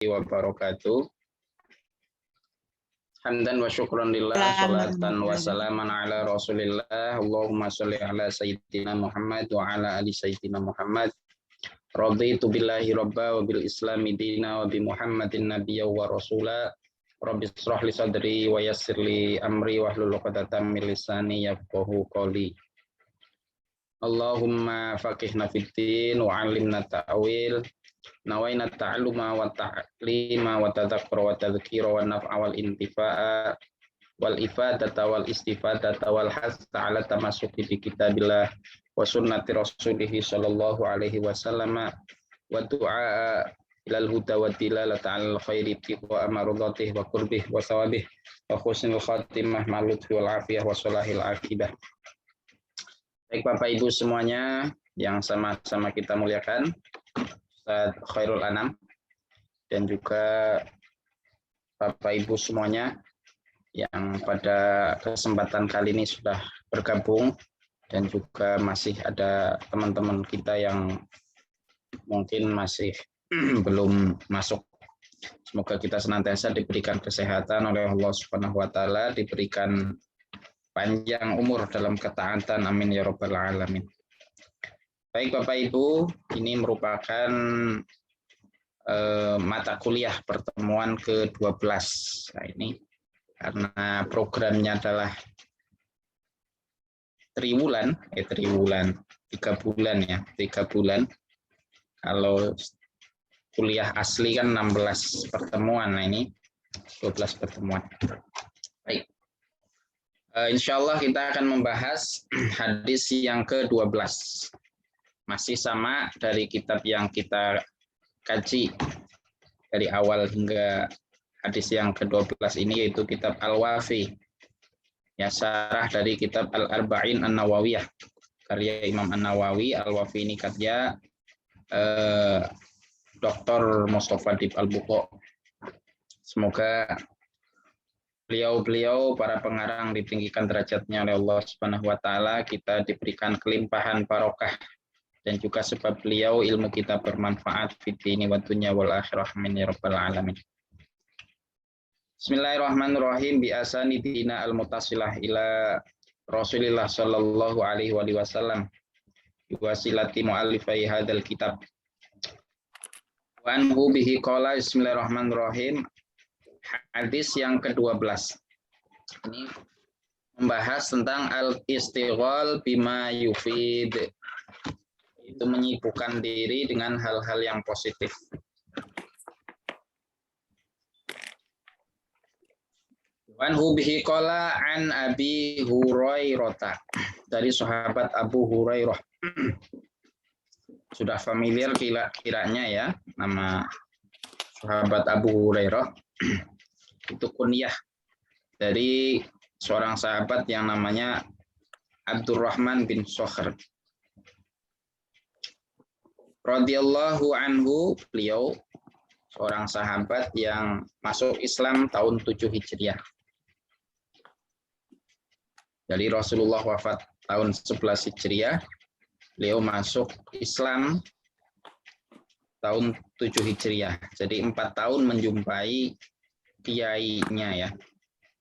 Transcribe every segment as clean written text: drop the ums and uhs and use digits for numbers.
wabarakatuh. Hamdan wa syukran lillah, salatan wa salaman ala rasulillah. Allahumma sholli ala sayyidina Muhammad wa ala ali sayyidina Muhammad. Raditu billahi rabba wa bil islami dina wa bi Muhammadin nabiyya wa rasula. Rabbi shrah li sadri wa yassir li amri wa hlul 'uqdatam min lisani yafqahu qawli. Allahumma faqihna fid din wa 'allimna ta'wil. Nawaina ta'alluma wa ta'lima wa tadzakkura wa tadhkira wa naf'a wal intifa'a wal ifadata wal istifadata wal hasa 'ala tamassuki bi kitabillah wa sunnati rasulih sallallahu alaihi wasallam wa du'a ilal huda wa dilalata 'alal khairi wa amaradatihi wa qurbih wa sawabih wa husnul khatimah malutfi wal afiyah wa salahil aqibah. Baik Bapak Ibu semuanya yang sama-sama kita muliakan, Ustaz Khairul Anam dan juga Bapak Ibu semuanya yang pada kesempatan kali ini sudah bergabung dan juga masih ada teman-teman kita yang mungkin masih belum masuk. Semoga kita senantiasa diberikan kesehatan oleh Allah Subhanahu wa taala, diberikan panjang umur dalam ketaatan, amin ya rabbal alamin. Baik Bapak Ibu, ini merupakan mata kuliah pertemuan ke-12. Nah ini karena programnya adalah triwulan, 3 bulan ya, 3 bulan. Kalau kuliah asli kan 16 pertemuan, nah ini 12 pertemuan. Baik. Insya Allah kita akan membahas hadis yang ke-12. Masih sama dari kitab yang kita kaji dari awal hingga hadis yang ke-12 ini, yaitu kitab Al-Wafi. Ya, syarah dari kitab Al-Arba'in An-Nawawiyah. Karya Imam An-Nawawi. Al-Wafi ini karya Dr. Mustafa Dib Al-Buqo. Semoga beliau para pengarang ditinggikan derajatnya oleh Allah Subhanahu wa taala, kita diberikan kelimpahan barokah, dan juga sebab beliau ilmu kita bermanfaat fid dini wa dunya wal akhirah, amin ya rabbal alamin. Bismillahirrahmanirrahim. Bi asani dina al mutasilah ila Rasulillah sallallahu alaihi wasallam wasilati muallifai hadzal kitab. Wa anhu bihi qala, bismillahirrahmanirrahim. Hadis yang ke-12. Ini membahas tentang al-istighal bima yufid. Itu menyibukkan diri dengan hal-hal yang positif. Wanhu bihi qala an Abi Hurairah, dari sahabat Abu Hurairah. Sudah familiar kiranya ya nama sahabat Abu Hurairah. Itu kunyah dari seorang sahabat yang namanya Abdurrahman bin Sakhr radhiyallahu anhu. Beliau seorang sahabat yang masuk Islam tahun 7 Hijriah. Dari Rasulullah wafat tahun 11 Hijriah, beliau masuk Islam tahun 7 Hijriah. Jadi 4 tahun menjumpai kiainya ya.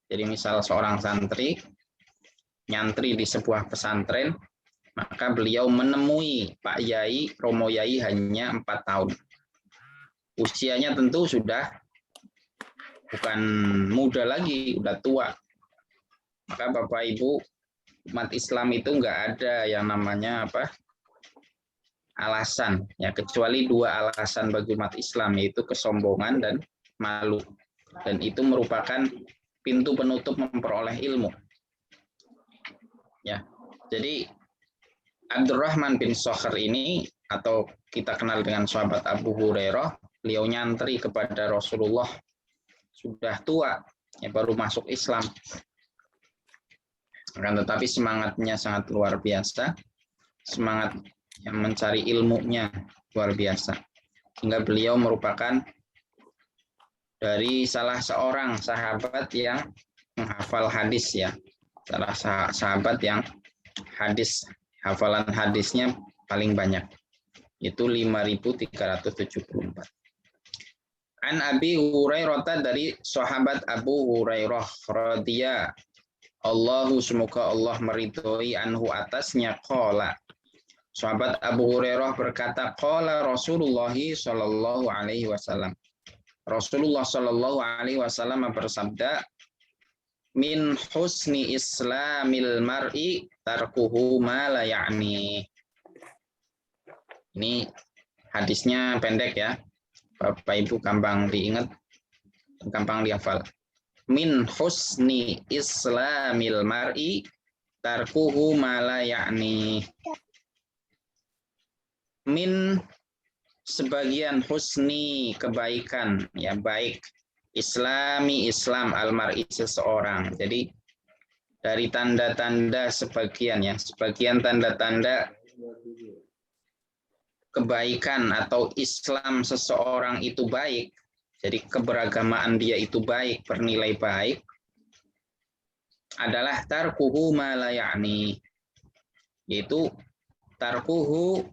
Jadi misal seorang santri nyantri di sebuah pesantren, maka beliau menemui Pak Yai, Romo Yai hanya 4 tahun. Usianya tentu sudah bukan muda lagi, udah tua. Maka Bapak Ibu, umat Islam itu enggak ada yang namanya alasan ya, kecuali 2 alasan bagi umat Islam, yaitu kesombongan dan malu. Dan itu merupakan pintu penutup memperoleh ilmu. Ya. Jadi Abdurrahman bin Sakhr ini, atau kita kenal dengan sahabat Abu Hurairah, beliau nyantri kepada Rasulullah sudah tua, ya baru masuk Islam. Akan tetapi semangatnya sangat luar biasa, semangat yang mencari ilmunya luar biasa. Sehingga beliau merupakan dari salah seorang sahabat yang menghafal hadis ya. Salah sahabat yang hafalan hadisnya paling banyak. Itu 5.374. An Abi Hurairah, dari sahabat Abu Hurairah radhiya Allahu, semoga Allah meridhoi, anhu atasnya, qala. Sahabat Abu Hurairah berkata, qala Rasulullah sallallahu alaihi wasallam. Rasulullah sallallahu alaihi wasallam bersabda, min husni islamil mar'i tarkuhu ma la ya'ni. Ini hadisnya pendek ya. Bapak Ibu gampang diingat, gampang dihafal. Min husni islamil mar'i tarkuhu ma la ya'ni. Min sebagian husni kebaikan, ya baik, islami Islam al-mar'i seseorang. Jadi dari tanda-tanda sebagian, ya sebagian tanda-tanda kebaikan atau Islam seseorang itu baik, jadi keberagamaan dia itu baik, bernilai baik, adalah tarkuhu ma la ya'ni, yaitu tarkuhu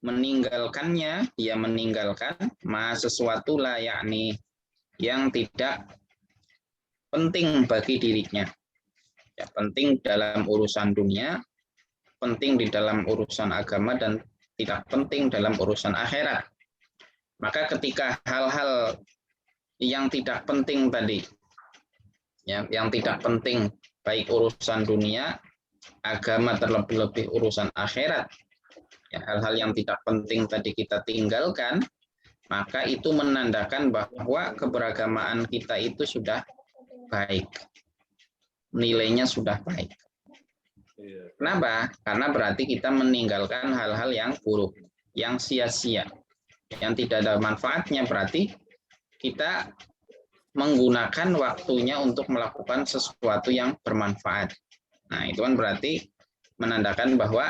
meninggalkannya, dia meninggalkan ma sesuatu la ya'ni yang tidak penting bagi dirinya, ya, penting dalam urusan dunia, penting di dalam urusan agama, dan tidak penting dalam urusan akhirat. Maka ketika hal-hal yang tidak penting tadi, ya, yang tidak penting baik urusan dunia, agama, terlebih-lebih urusan akhirat, ya, hal-hal yang tidak penting tadi kita tinggalkan, maka itu menandakan bahwa keberagamaan kita itu sudah baik, nilainya sudah baik. Kenapa? Karena berarti kita meninggalkan hal-hal yang buruk, yang sia-sia, yang tidak ada manfaatnya. Berarti kita menggunakan waktunya untuk melakukan sesuatu yang bermanfaat. Nah, itu kan berarti menandakan bahwa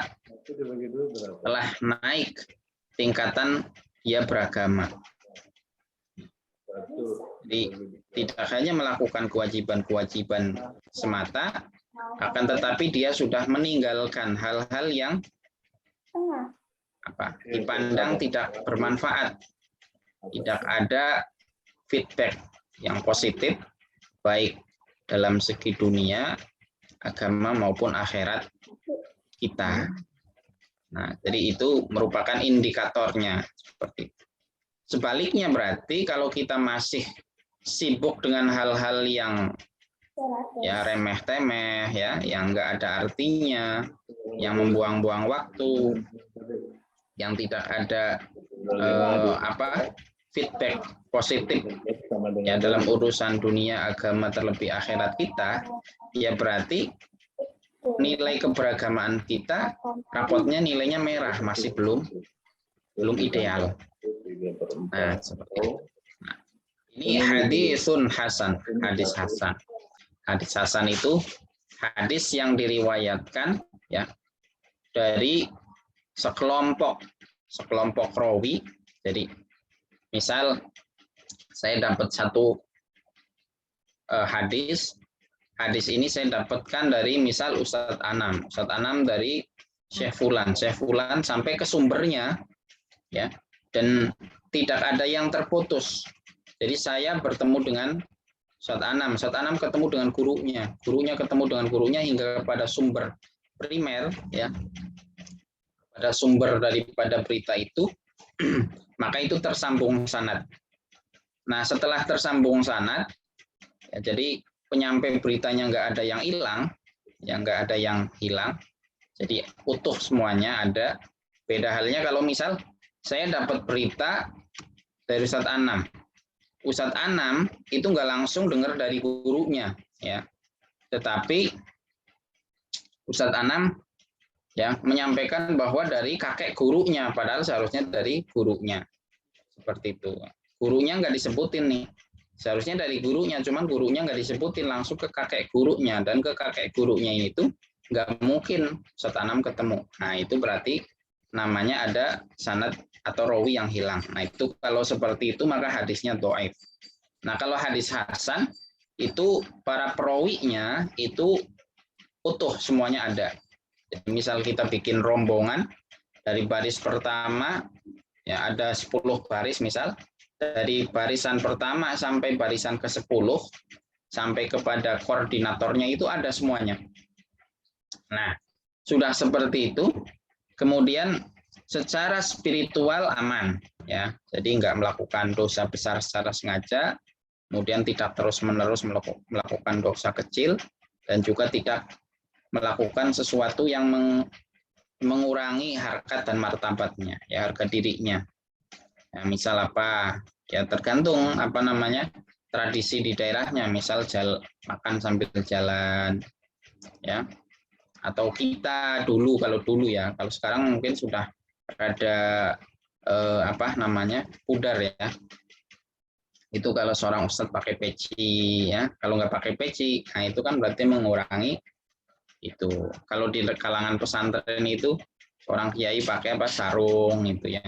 telah naik tingkatan dia beragama. Jadi tidak hanya melakukan kewajiban-kewajiban semata, akan tetapi dia sudah meninggalkan hal-hal yang dipandang tidak bermanfaat, tidak ada feedback yang positif baik dalam segi dunia, agama maupun akhirat kita. Nah, jadi itu merupakan indikatornya seperti itu. Sebaliknya berarti kalau kita masih sibuk dengan hal-hal yang ya remeh-temeh, ya, yang enggak ada artinya, yang membuang-buang waktu, yang tidak ada feedback positif, ya, dalam urusan dunia, agama, terlebih akhirat kita, ya berarti nilai keberagamaan kita, rapotnya nilainya merah, masih belum ideal. Nah, seperti itu. Nah, ini hadisun hasan, hadis hasan. Hadis hasan itu hadis yang diriwayatkan, ya, dari sekelompok rawi. Jadi misal saya dapat satu hadis ini saya dapatkan dari misal Ustadz Anam dari Syekh Fulan sampai ke sumbernya, ya, dan tidak ada yang terputus. Jadi saya bertemu dengan Ustadz Anam ketemu dengan gurunya ketemu dengan gurunya hingga pada sumber primer, ya, pada sumber daripada berita itu, maka itu tersambung sanad. Nah, setelah tersambung sanad, ya, jadi penyampai beritanya nggak ada yang hilang, jadi utuh semuanya ada. Beda halnya kalau misal saya dapat berita dari Ustadz Anam itu nggak langsung dengar dari gurunya, ya, tetapi Ustadz Anam, ya, menyampaikan bahwa dari kakek gurunya, padahal seharusnya dari gurunya, seperti itu. Gurunya nggak disebutin nih, seharusnya dari gurunya, cuman gurunya nggak disebutin, langsung ke kakek gurunya, dan ke kakek gurunya ini tuh nggak mungkin Ustadz Anam ketemu. Nah, itu berarti namanya ada sanad atau rawi yang hilang. Nah, itu kalau seperti itu maka hadisnya dhaif. Nah, kalau hadis hasan itu para perawinya itu utuh, semuanya ada. Jadi, misal kita bikin rombongan dari baris pertama, ya, ada 10 baris misal, dari barisan pertama sampai barisan ke-10 sampai kepada koordinatornya itu ada semuanya. Nah, sudah seperti itu, kemudian secara spiritual aman, ya. Jadi nggak melakukan dosa besar secara sengaja, kemudian tidak terus-menerus melakukan dosa kecil, dan juga tidak melakukan sesuatu yang mengurangi harkat dan martabatnya, ya, harga dirinya. Ya, misal apa? Ya tergantung apa namanya tradisi di daerahnya. Misal makan sambil jalan, ya. Atau kita dulu, kalau dulu ya, kalau sekarang mungkin sudah ada apa namanya pudar ya. Itu kalau seorang ustadz pakai peci, ya. Kalau nggak pakai peci, nah itu kan berarti mengurangi itu. Kalau di kalangan pesantren itu orang kiai pakai apa sarung itu ya,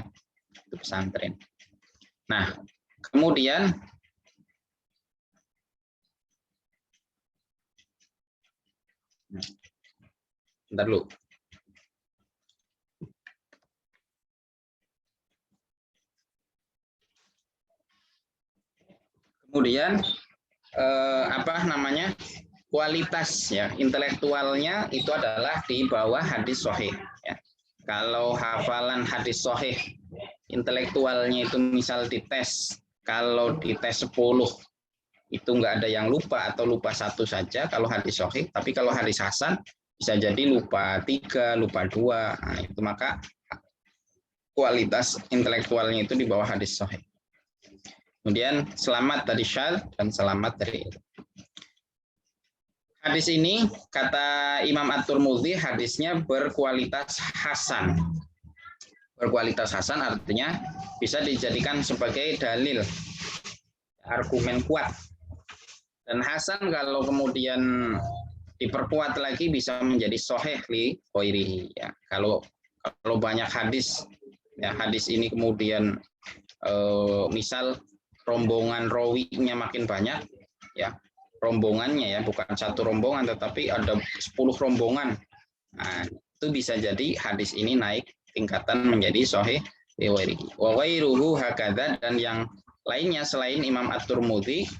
itu pesantren. Nah, kemudian bentar dulu. Kemudian apa namanya kualitas ya intelektualnya itu adalah di bawah hadis sahih. Ya. Kalau hafalan hadis sahih intelektualnya itu misal dites, kalau dites 10 itu nggak ada yang lupa atau lupa satu saja kalau hadis sahih, tapi kalau hadis hasan bisa jadi lupa 3, lupa 2. Nah, itu maka kualitas intelektualnya itu di bawah hadis sahih. Kemudian selamat dari syadz dan selamat dari hadis ini kata Imam At-Tirmidzi hadisnya berkualitas hasan. Berkualitas hasan artinya bisa dijadikan sebagai dalil, argumen kuat. Dan hasan kalau kemudian diperkuat lagi bisa menjadi sahih li ghairihi ya. Kalau banyak hadis ya, hadis ini kemudian misal rombongan rawinya makin banyak ya, rombongannya ya, bukan satu rombongan tetapi ada 10 rombongan. Nah, itu bisa jadi hadis ini naik tingkatan menjadi sahih li ghairihi. Wa ghairuhu hakadza, dan yang lainnya selain Imam At-Tirmidzi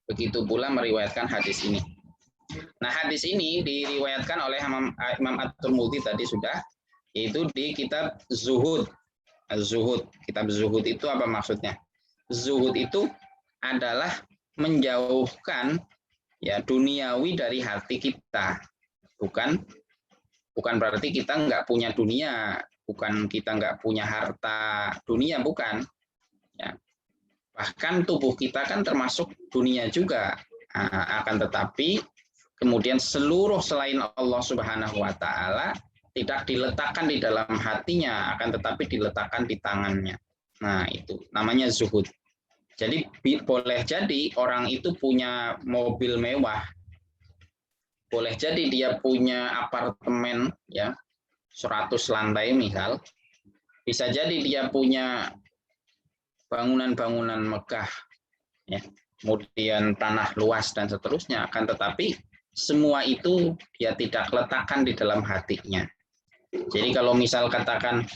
begitu pula meriwayatkan hadis ini. Nah, hadis ini diriwayatkan oleh Imam At-Tirmidzi tadi sudah, yaitu di kitab Zuhud. Zuhud, kitab Zuhud itu apa maksudnya? Zuhud itu adalah menjauhkan ya duniawi dari hati kita. Bukan berarti kita nggak punya dunia, bukan kita nggak punya harta dunia, bukan. Ya. Bahkan tubuh kita kan termasuk dunia juga. Nah, akan tetapi kemudian seluruh selain Allah Subhanahu wa taala tidak diletakkan di dalam hatinya, akan tetapi diletakkan di tangannya. Nah, itu namanya zuhud. Jadi boleh jadi orang itu punya mobil mewah. Boleh jadi dia punya apartemen ya 100 lantai misal. Bisa jadi dia punya bangunan-bangunan megah ya. Kemudian tanah luas dan seterusnya, akan tetapi semua itu dia tidak letakkan di dalam hatinya. Jadi kalau misal katakan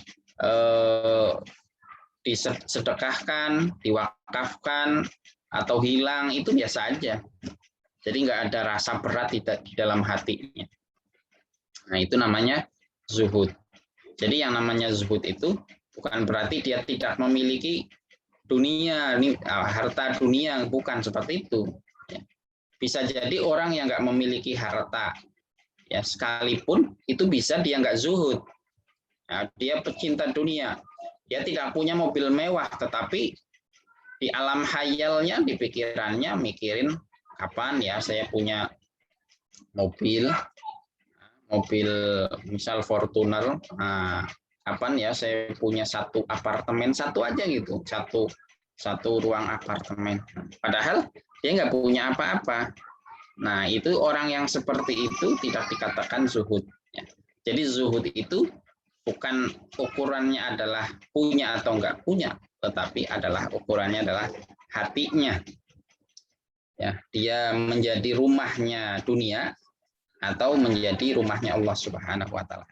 disedekahkan, diwakafkan, atau hilang, itu biasa aja. Jadi nggak ada rasa berat di dalam hatinya. Nah, itu namanya zuhud. Jadi yang namanya zuhud itu bukan berarti dia tidak memiliki dunia, harta dunia, bukan seperti itu. Bisa jadi orang yang nggak memiliki harta, ya sekalipun itu bisa dia nggak zuhud. Nah, dia pecinta dunia, dia tidak punya mobil mewah, tetapi di alam khayalnya, di pikirannya mikirin kapan ya saya punya mobil misal Fortuner, nah, kapan ya saya punya satu apartemen, satu aja gitu, satu ruang apartemen. Padahal dia nggak punya apa-apa. Nah, itu orang yang seperti itu tidak dikatakan zuhud. Jadi zuhud itu bukan ukurannya adalah punya atau enggak punya, tetapi adalah ukurannya adalah hatinya. Ya, dia menjadi rumahnya dunia atau menjadi rumahnya Allah Subhanahu wa taala.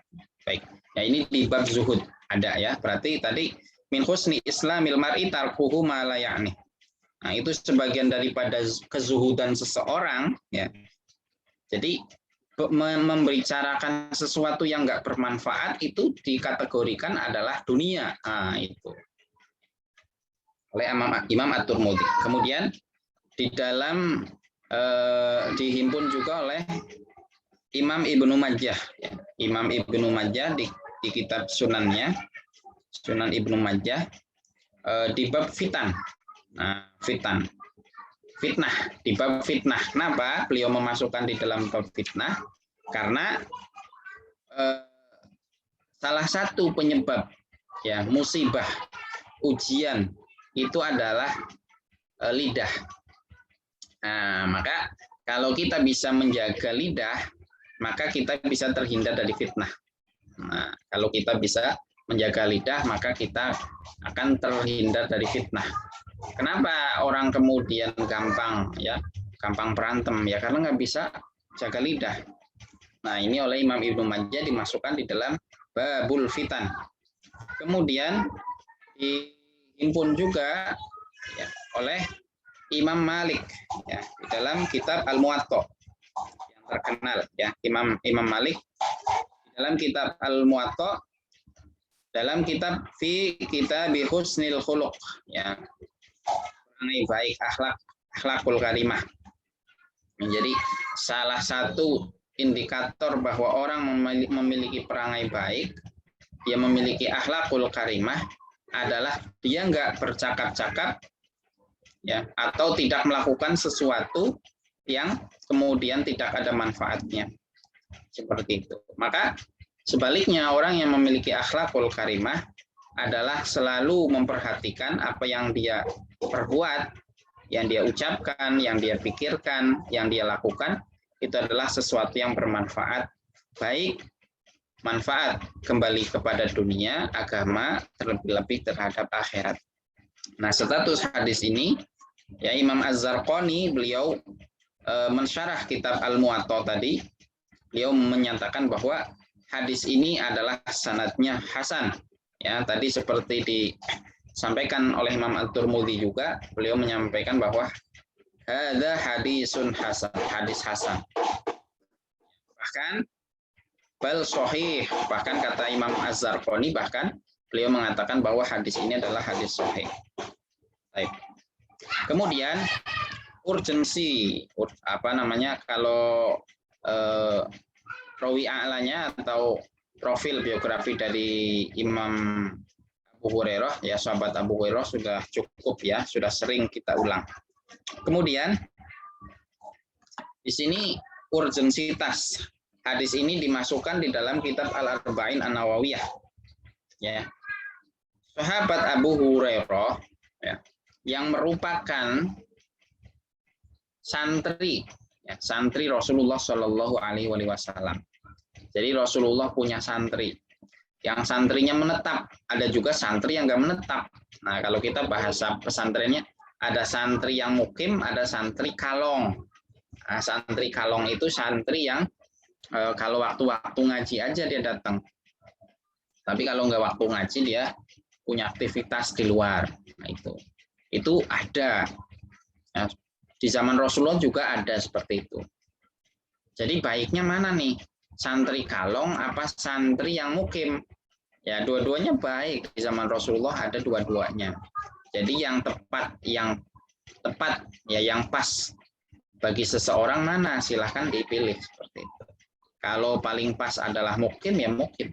Baik. Ya, ini di bab zuhud ada ya. Berarti tadi min husni islamil mar'i tarkuhu ma la ya'ni. Nah, itu sebagian daripada kezuhudan seseorang, ya. Jadi membicarakan sesuatu yang nggak bermanfaat itu dikategorikan adalah dunia. Nah, itu oleh Imam At-Tirmidzi. Kemudian di dalam dihimpun juga oleh Imam Ibnu Majah. Ya. Imam Ibnu Majah di kitab Sunannya, Sunan Ibnu Majah, di bab fitan. Nah, fitnah, di bab fitnah. Kenapa beliau memasukkan di dalam bab fitnah? Karena salah satu penyebab ya musibah, ujian itu adalah lidah. Nah, maka kalau kita bisa menjaga lidah, maka kita bisa terhindar dari fitnah. Nah, kalau kita bisa menjaga lidah, maka kita akan terhindar dari fitnah. Kenapa orang kemudian gampang berantem ya karena nggak bisa jaga lidah. Nah, ini oleh Imam Ibnu Majah dimasukkan di dalam babul fitan. Kemudian dihimpun juga ya, oleh Imam Malik ya, di dalam kitab Al-Muwatta yang terkenal ya, Imam Malik di dalam kitab Al-Muwatta, dalam kitab fi kitab husnil khuluq ya, mengenai baik akhlakul karimah. Menjadi salah satu indikator bahwa orang memiliki perangai baik, dia memiliki akhlakul karimah adalah dia nggak bercakap-cakap ya, atau tidak melakukan sesuatu yang kemudian tidak ada manfaatnya. Seperti itu. Maka sebaliknya orang yang memiliki akhlakul karimah adalah selalu memperhatikan apa yang dia perbuat, yang dia ucapkan, yang dia pikirkan, yang dia lakukan, itu adalah sesuatu yang bermanfaat, baik manfaat kembali kepada dunia, agama, terlebih-lebih terhadap akhirat. Nah, status hadis ini, ya Imam Az-Zarqani, beliau mensyarah kitab Al-Muwatta tadi, beliau menyatakan bahwa hadis ini adalah sanadnya hasan. Ya, tadi seperti disampaikan oleh Imam At-Tirmidzi juga, beliau menyampaikan bahwa hadza hadisun hasan, hadis hasan. Bahkan bal sahih, bahkan kata Imam Az-Zarqani, bahkan beliau mengatakan bahwa hadis ini adalah hadis sahih. Baik. Kemudian urgensi kalau rawi a'lanya atau profil biografi dari Imam Abu Hurairah, ya sahabat Abu Hurairah sudah cukup ya, sudah sering kita ulang. Kemudian di sini urgensitas hadis ini dimasukkan di dalam kitab Al-Arba'in An-Nawawiyah. Ya. Sahabat Abu Hurairah ya, yang merupakan santri Rasulullah Shallallahu Alaihi Wasallam. Jadi Rasulullah punya santri, yang santrinya menetap, ada juga santri yang nggak menetap. Nah, kalau kita bahasa pesantrennya, ada santri yang mukim, ada santri kalong. Nah, santri kalong itu santri yang kalau waktu-waktu ngaji aja dia datang. Tapi kalau nggak waktu ngaji dia punya aktivitas di luar. Nah, itu ada. Nah, di zaman Rasulullah juga ada seperti itu. Jadi baiknya mana nih? Santri kalong apa santri yang mukim? Ya, dua-duanya baik. Di zaman Rasulullah ada dua-duanya. Jadi yang tepat ya, yang pas bagi seseorang mana, silahkan dipilih seperti itu. Kalau paling pas adalah mukim ya mukim.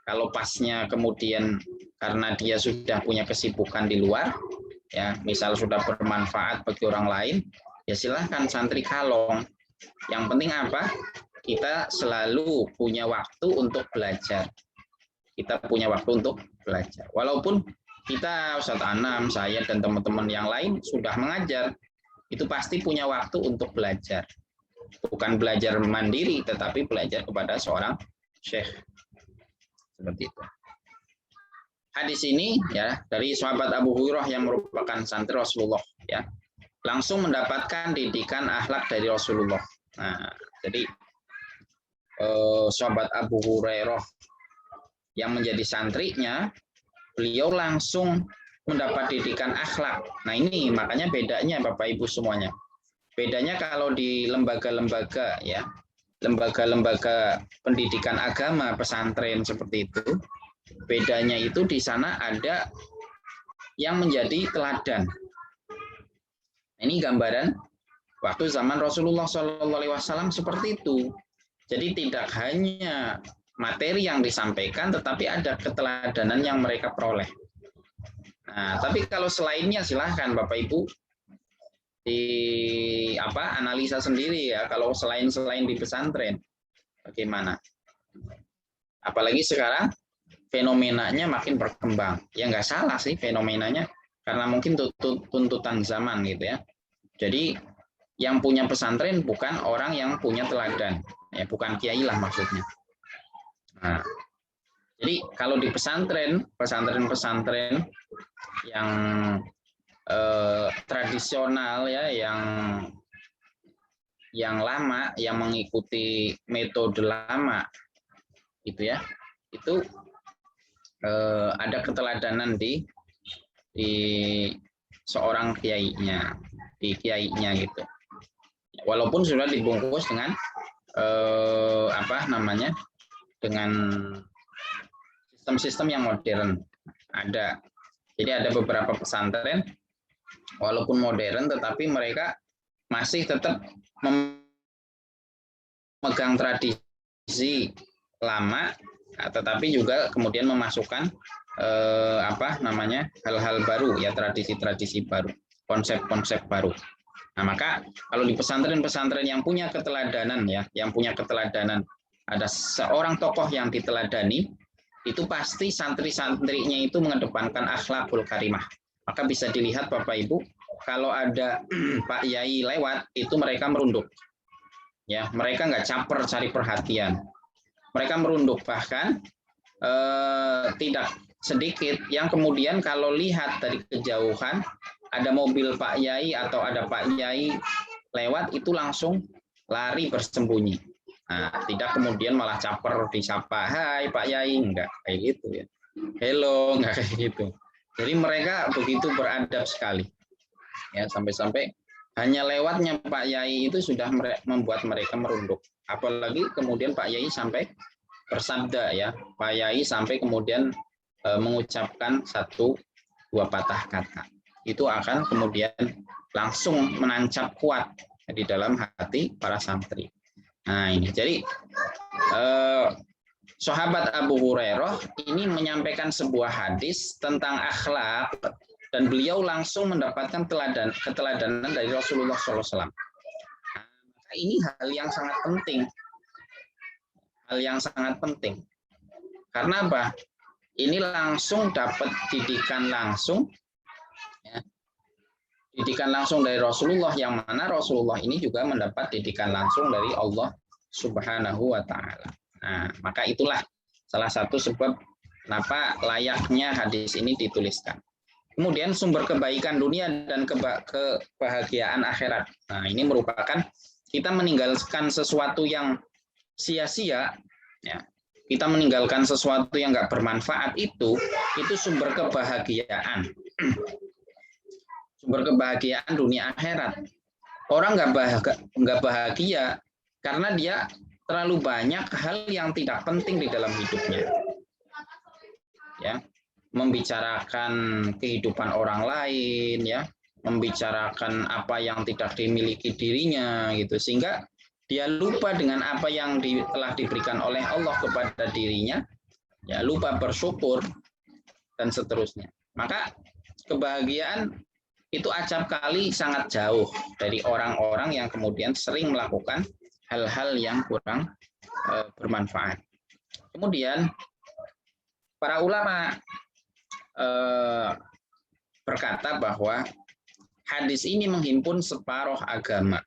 Kalau pasnya kemudian karena dia sudah punya kesibukan di luar, ya misal sudah bermanfaat bagi orang lain, ya silahkan santri kalong. Yang penting apa? Kita selalu punya waktu untuk belajar. Kita punya waktu untuk belajar. Walaupun kita, Ustaz Anam, saya dan teman-teman yang lain sudah mengajar, itu pasti punya waktu untuk belajar. Bukan belajar mandiri, tetapi belajar kepada seorang syekh. Seperti itu. Hadis ini ya dari sahabat Abu Hurairah yang merupakan santri Rasulullah ya, langsung mendapatkan didikan akhlak dari Rasulullah. Nah, jadi sahabat Abu Hurairah yang menjadi santrinya beliau langsung mendapat didikan akhlak. Nah ini makanya bedanya Bapak Ibu semuanya. Bedanya kalau di lembaga-lembaga ya, lembaga-lembaga pendidikan agama, pesantren seperti itu, bedanya itu di sana ada yang menjadi teladan. Ini gambaran waktu zaman Rasulullah SAW seperti itu. Jadi tidak hanya materi yang disampaikan, tetapi ada keteladanan yang mereka peroleh. Nah, tapi kalau selainnya silahkan Bapak Ibu analisa sendiri ya. Kalau selain di pesantren, bagaimana? Apalagi sekarang fenomenanya makin berkembang. Ya nggak salah sih fenomenanya, karena mungkin tuntutan zaman gitu ya. Jadi yang punya pesantren bukan orang yang punya teladan, ya bukan kiai lah maksudnya. Nah, jadi kalau di pesantren yang tradisional ya, yang lama, yang mengikuti metode lama, gitu ya, itu ada keteladanan di seorang kiainya, gitu. Walaupun sudah dibungkus dengan dengan sistem-sistem yang modern. Ada. Jadi ada beberapa pesantren walaupun modern tetapi mereka masih tetap memegang tradisi lama, tetapi juga kemudian memasukkan hal-hal baru ya, tradisi-tradisi baru, konsep-konsep baru. Nah, maka kalau di pesantren-pesantren yang punya keteladanan ya, ada seorang tokoh yang diteladani, itu pasti santri-santrinya itu mengedepankan akhlakul karimah. Maka bisa dilihat Bapak Ibu, kalau ada Pak Yai lewat, itu mereka merunduk. Ya, mereka nggak caper cari perhatian. Mereka merunduk, bahkan tidak sedikit yang kemudian kalau lihat dari kejauhan ada mobil Pak Yai atau ada Pak Yai lewat, itu langsung lari bersembunyi. Nah, tidak kemudian malah caper disapa, "Hai Pak Yai," enggak kayak gitu ya. "Hello," enggak kayak gitu. Jadi mereka begitu beradab sekali. Ya, sampai-sampai hanya lewatnya Pak Yai itu sudah membuat mereka merunduk. Apalagi kemudian Pak Yai sampai bersabda ya, Pak Yai sampai kemudian mengucapkan 1-2 patah kata. Itu akan kemudian langsung menancap kuat di dalam hati para santri. Nah ini, jadi sahabat Abu Hurairah ini menyampaikan sebuah hadis tentang akhlak dan beliau langsung mendapatkan keteladanan dari Rasulullah SAW. Nah, maka ini hal yang sangat penting. Karena apa? Ini langsung dapat didikan langsung. Didikan langsung dari Rasulullah, yang mana Rasulullah ini juga mendapat didikan langsung dari Allah Subhanahu wa Ta'ala. Nah, maka itulah salah satu sebab kenapa layaknya hadis ini dituliskan. Kemudian sumber kebaikan dunia dan kebahagiaan akhirat. Nah, ini merupakan kita meninggalkan sesuatu yang sia-sia, ya. Kita meninggalkan sesuatu yang nggak bermanfaat, itu sumber kebahagiaan. Sumber kebahagiaan dunia akhirat. Orang nggak bahagia karena dia terlalu banyak hal yang tidak penting di dalam hidupnya. Ya, membicarakan kehidupan orang lain, ya, membicarakan apa yang tidak dimiliki dirinya, gitu, sehingga dia lupa dengan apa yang telah diberikan oleh Allah kepada dirinya, ya, lupa bersyukur dan seterusnya. Maka kebahagiaan itu acap kali sangat jauh dari orang-orang yang kemudian sering melakukan hal-hal yang kurang bermanfaat. Kemudian para ulama berkata bahwa hadis ini menghimpun separuh agama.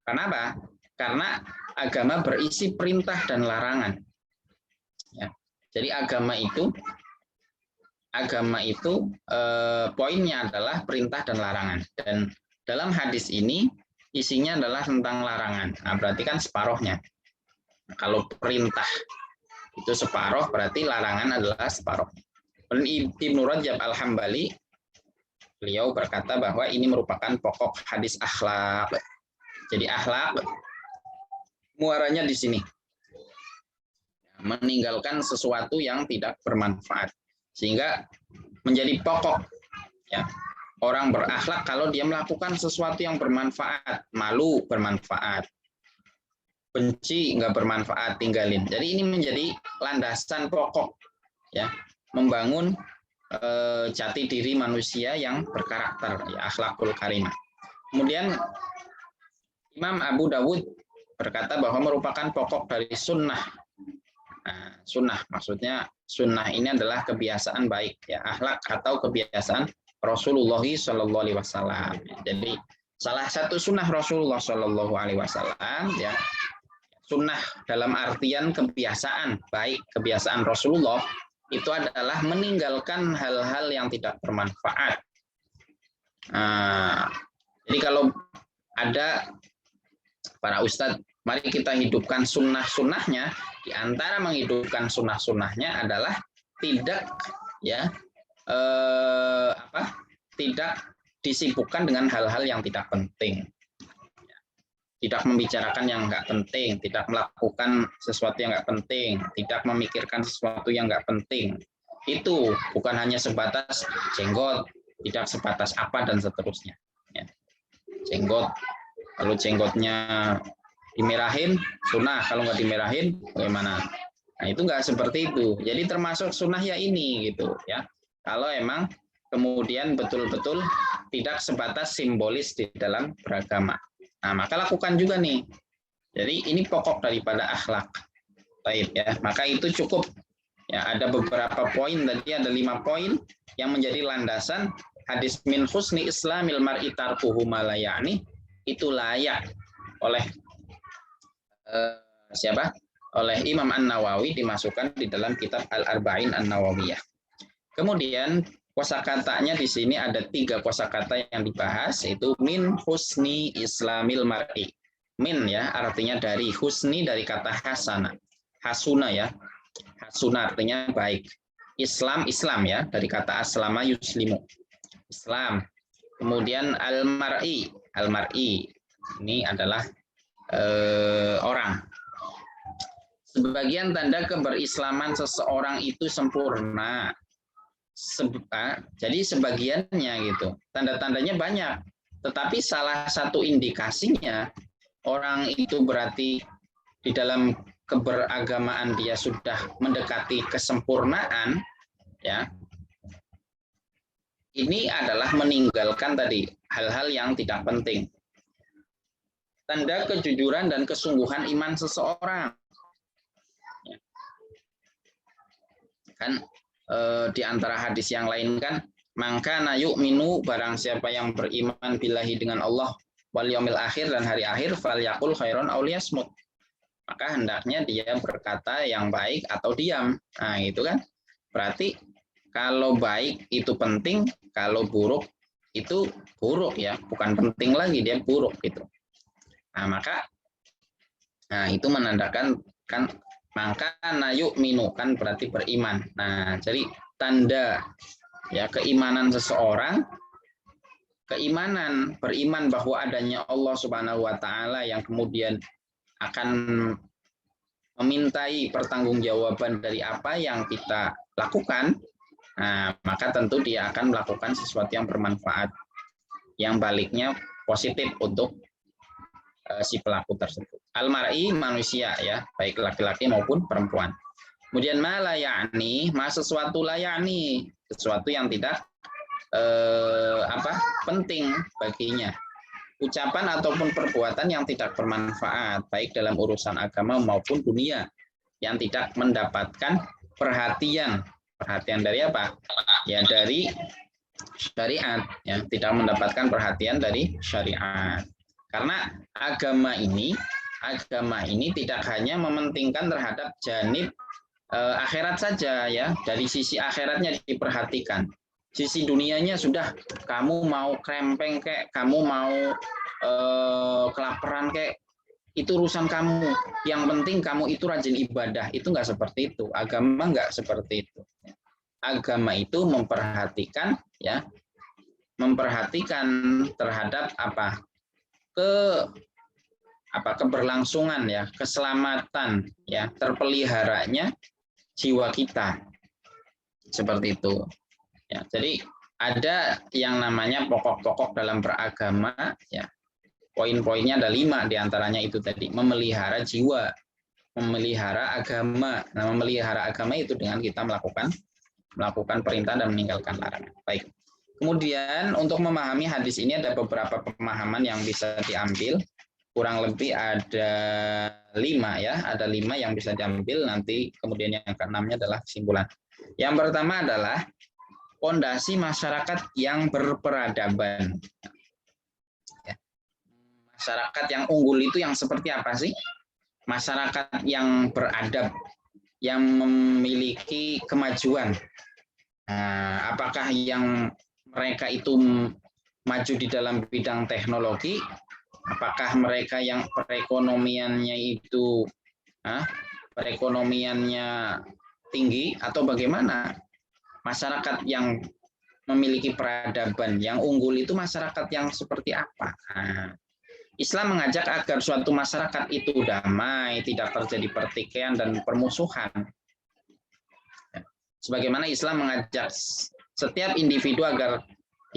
Kenapa? Karena agama berisi perintah dan larangan. Ya. Jadi agama itu poinnya adalah perintah dan larangan. Dan dalam hadis ini isinya adalah tentang larangan. Nah, berarti kan separuhnya. Kalau perintah itu separuh, berarti larangan adalah separuh. Ibnu Rajab Al-Hambali, beliau berkata bahwa ini merupakan pokok hadis akhlak. Jadi akhlak muaranya di sini, meninggalkan sesuatu yang tidak bermanfaat, sehingga menjadi pokok ya. Orang berakhlak kalau dia melakukan sesuatu yang bermanfaat, malu bermanfaat, benci nggak bermanfaat, tinggalin. Jadi ini menjadi landasan pokok ya, membangun jati diri manusia yang berkarakter, ya, akhlakul karimah. Kemudian Imam Abu Dawud berkata bahwa merupakan pokok dari sunnah. Nah, sunnah maksudnya sunnah ini adalah kebiasaan baik ya, akhlak atau kebiasaan Rasulullah Shallallahu Alaihi Wasallam. Jadi salah satu sunnah Rasulullah Shallallahu Alaihi Wasallam ya, sunnah dalam artian kebiasaan baik, kebiasaan Rasulullah itu adalah meninggalkan hal-hal yang tidak bermanfaat. Nah, jadi kalau ada para ustadz, mari kita hidupkan sunnah-sunnahnya. Di antara menghidupkan sunnah-sunnahnya adalah tidak ya tidak disibukkan dengan hal-hal yang tidak penting, tidak membicarakan yang nggak penting, tidak melakukan sesuatu yang nggak penting, tidak memikirkan sesuatu yang nggak penting. Itu bukan hanya sebatas jenggot, tidak sebatas apa dan seterusnya. Ya. Jenggot, kalau jenggotnya dimerahin, sunnah. Kalau nggak dimerahin, bagaimana? Nah itu nggak seperti itu. Jadi termasuk sunnah ya ini gitu ya. Kalau emang kemudian betul-betul tidak sebatas simbolis di dalam beragama. Nah, maka lakukan juga nih. Jadi ini pokok daripada akhlak. Baik ya. Maka itu cukup. Ya, ada beberapa poin tadi, ada 5 poin yang menjadi landasan hadis min husni islamil mar'i tarkuhu ma la ya'ni, itu layak oleh siapa? Oleh Imam An-Nawawi dimasukkan di dalam kitab Al-Arba'in An-Nawawiyah. Kemudian kosakatanya di sini ada 3 kosakata yang dibahas, yaitu min husni islamil mar'i. Min ya artinya dari, husni dari kata hasana. Hasuna ya. Hasuna artinya baik. Islam ya dari kata aslama yuslimu. Islam. Kemudian al-mar'i. Al-mar'i ini adalah orang. Sebagian tanda keberislaman seseorang itu sempurna. Jadi sebagiannya gitu. Tanda-tandanya banyak. Tetapi salah satu indikasinya orang itu berarti di dalam keberagamaan dia sudah mendekati kesempurnaan ya. Ini adalah meninggalkan tadi hal-hal yang tidak penting. Tanda kejujuran dan kesungguhan iman seseorang. Kan di antara hadis yang lain kan, maka nayuk minu, barang siapa yang beriman billahi dengan Allah wal yaumil akhir dan hari akhir, falyaqul khairon aw liyasmut. Maka hendaknya dia berkata yang baik atau diam. Nah, itu kan. Berarti kalau baik itu penting, kalau buruk itu buruk ya, bukan penting lagi, dia buruk gitu. Nah, maka itu menandakan kan maka nayuk minu kan berarti beriman. Nah, jadi tanda ya keimanan seseorang, keimanan beriman bahwa adanya Allah Subhanahu wa taala yang kemudian akan memintai pertanggungjawaban dari apa yang kita lakukan. Nah, maka tentu dia akan melakukan sesuatu yang bermanfaat, yang baliknya positif untuk si pelaku tersebut. Al-mar'i manusia ya, baik laki-laki maupun perempuan. Kemudian ma la ya'ni, ma sesuatu la ya'ni, sesuatu yang tidak penting baginya. Ucapan ataupun perbuatan yang tidak bermanfaat baik dalam urusan agama maupun dunia, yang tidak mendapatkan perhatian. Perhatian dari apa? Ya dari syariat, ya, tidak mendapatkan perhatian dari syariat. Karena agama ini tidak hanya mementingkan terhadap janib akhirat saja ya, dari sisi akhiratnya diperhatikan. Sisi dunianya sudah, kamu mau krempeng kayak, kamu mau kelaparan kayak, itu urusan kamu. Yang penting kamu itu rajin ibadah. Itu nggak seperti itu. Agama nggak seperti itu. agama itu memperhatikan terhadap keberlangsungan keselamatan terpeliharanya jiwa kita, seperti itu ya. Jadi ada yang namanya pokok-pokok dalam beragama ya. Poin-poinnya ada 5 diantaranya itu tadi, memelihara jiwa, memelihara agama. Nah, memelihara agama itu dengan kita melakukan perintah dan meninggalkan larangan. Baik. Kemudian untuk memahami hadis ini ada beberapa pemahaman yang bisa diambil. Kurang lebih ada 5 ya, ada 5 yang bisa diambil. Nanti kemudian yang ke-6-nya adalah kesimpulan. Yang pertama adalah pondasi masyarakat yang berperadaban. Masyarakat yang unggul itu yang seperti apa sih? Masyarakat yang beradab, yang memiliki kemajuan. Nah, apakah yang mereka itu maju di dalam bidang teknologi? Apakah mereka yang perekonomiannya tinggi atau bagaimana? Masyarakat yang memiliki peradaban, yang unggul itu masyarakat yang seperti apa? Nah, Islam mengajak agar suatu masyarakat itu damai, tidak terjadi pertikaian dan permusuhan. Sebagaimana Islam mengajak setiap individu agar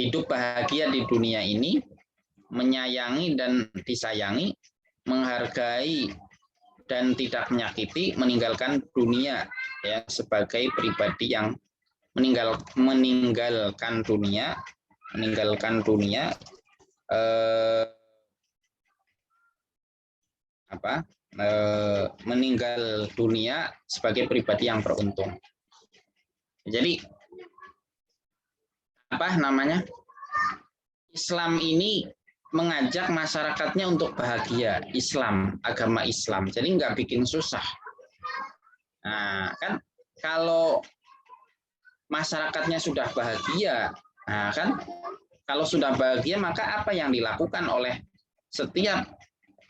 hidup bahagia di dunia ini, menyayangi dan disayangi, menghargai dan tidak menyakiti, meninggalkan dunia ya, sebagai pribadi yang meninggalkan dunia meninggal dunia sebagai pribadi yang beruntung. Jadi Islam ini mengajak masyarakatnya untuk bahagia. Islam, agama Islam. Jadi nggak bikin susah. Nah, kan kalau masyarakatnya sudah bahagia, nah kan kalau sudah bahagia maka apa yang dilakukan oleh setiap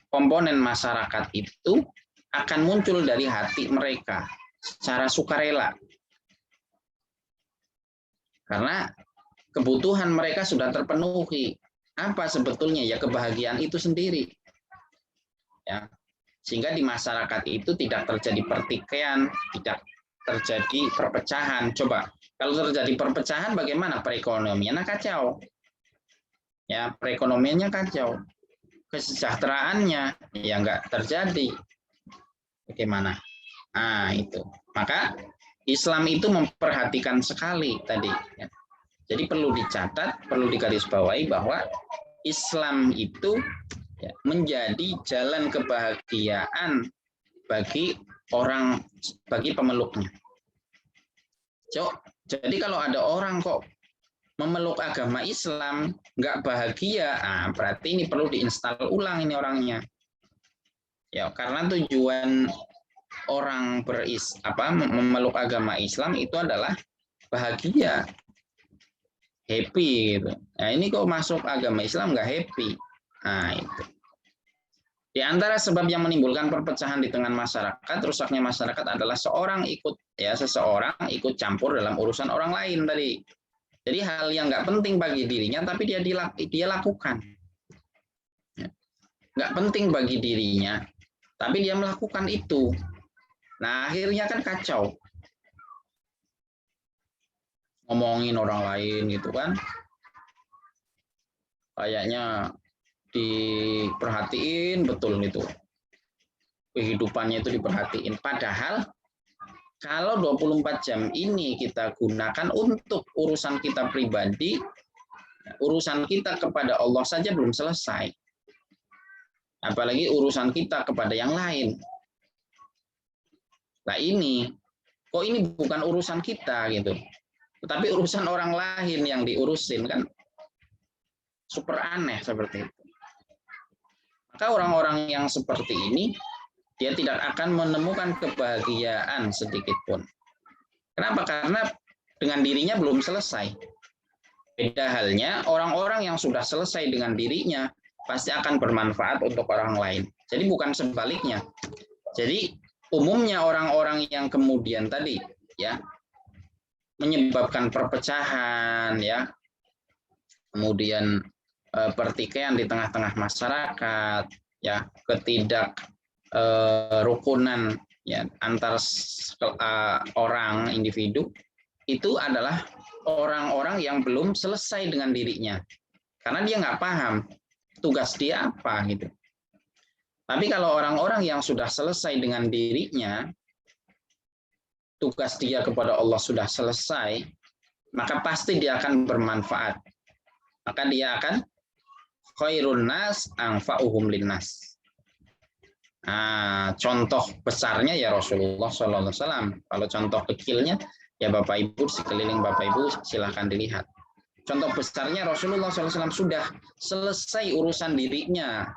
komponen masyarakat itu akan muncul dari hati mereka secara sukarela. Karena kebutuhan mereka sudah terpenuhi. Apa sebetulnya ya kebahagiaan itu sendiri? Ya. Sehingga di masyarakat itu tidak terjadi pertikaian, tidak terjadi perpecahan. Coba, kalau terjadi perpecahan bagaimana perekonomiannya kacau? Ya, perekonomiannya kacau. Kesejahteraannya ya nggak terjadi. Bagaimana? Nah, itu. Maka Islam itu memperhatikan sekali tadi. Ya. Jadi perlu dicatat, perlu digarisbawahi bahwa Islam itu ya, menjadi jalan kebahagiaan bagi pemeluknya. Jadi kalau ada orang kok memeluk agama Islam nggak bahagia, berarti ini perlu diinstal ulang ini orangnya. Ya, karena tujuan orang memeluk agama Islam itu adalah bahagia, happy gitu. Nah, ini kok masuk agama Islam nggak happy. Nah, itu. Di antara sebab yang menimbulkan perpecahan di tengah masyarakat, rusaknya masyarakat adalah seseorang ikut campur dalam urusan orang lain tadi. Jadi hal yang nggak penting bagi dirinya, tapi dia lakukan. Nggak penting bagi dirinya, tapi dia melakukan itu. Nah, akhirnya kan kacau. Ngomongin orang lain gitu kan. Kayaknya diperhatiin betul itu. Kehidupannya itu diperhatiin. Padahal kalau 24 jam ini kita gunakan untuk urusan kita pribadi, urusan kita kepada Allah saja belum selesai. Apalagi urusan kita kepada yang lain. Nah kok ini bukan urusan kita gitu. Tetapi urusan orang lain yang diurusin kan super aneh seperti itu. Maka orang-orang yang seperti ini dia tidak akan menemukan kebahagiaan sedikit pun. Kenapa? Karena dengan dirinya belum selesai. Beda halnya orang-orang yang sudah selesai dengan dirinya pasti akan bermanfaat untuk orang lain. Jadi bukan sebaliknya. Jadi umumnya orang-orang yang kemudian tadi ya menyebabkan perpecahan, ya, kemudian pertikaian di tengah-tengah masyarakat, ya, rukunan, ya, antar orang individu, itu adalah orang-orang yang belum selesai dengan dirinya, karena dia nggak paham tugas dia apa gitu. Tapi kalau orang-orang yang sudah selesai dengan dirinya, tugas dia kepada Allah sudah selesai, maka pasti dia akan bermanfaat. Maka dia akan khairun nas anfa'uhum linnas. Nah, contoh besarnya ya Rasulullah SAW. Kalau contoh kecilnya ya Bapak Ibu, sekeliling Bapak Ibu silahkan dilihat. Contoh besarnya Rasulullah SAW sudah selesai urusan dirinya.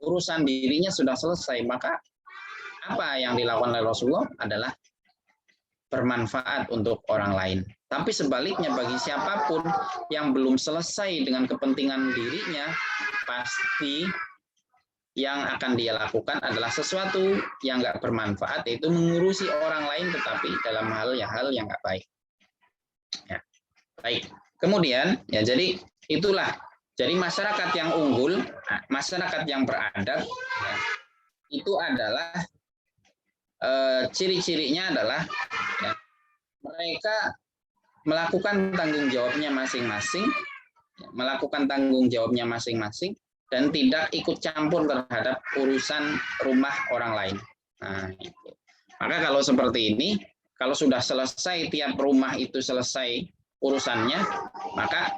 Urusan dirinya sudah selesai, maka apa yang dilakukan oleh Rasulullah adalah bermanfaat untuk orang lain. Tapi sebaliknya bagi siapapun yang belum selesai dengan kepentingan dirinya, pasti yang akan dia lakukan adalah sesuatu yang nggak bermanfaat, yaitu mengurusi orang lain tetapi dalam hal yang nggak baik. Ya, baik. Kemudian ya jadi itulah. Jadi masyarakat yang unggul, masyarakat yang beradab, ya, itu adalah ciri-cirinya adalah ya, mereka melakukan tanggung jawabnya masing-masing, dan tidak ikut campur terhadap urusan rumah orang lain. Nah, itu. Maka kalau seperti ini, kalau sudah selesai tiap rumah itu selesai urusannya, maka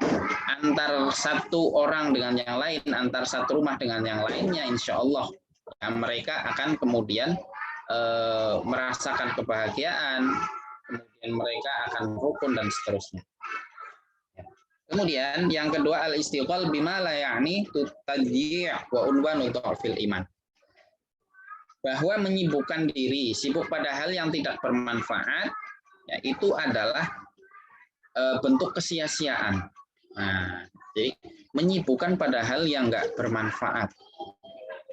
antar satu orang dengan yang lain, antar satu rumah dengan yang lainnya, insya Allah ya, mereka akan kemudian merasakan kebahagiaan, kemudian mereka akan rukun dan seterusnya. Kemudian yang kedua al-istiqlal bima la ya'ni tutajji' wa unwanu dhafil iman. Bahwa menyibukkan diri, sibuk pada hal yang tidak bermanfaat, ya, itu adalah bentuk kesia-siaan. Nah, jadi menyibukkan pada hal yang nggak bermanfaat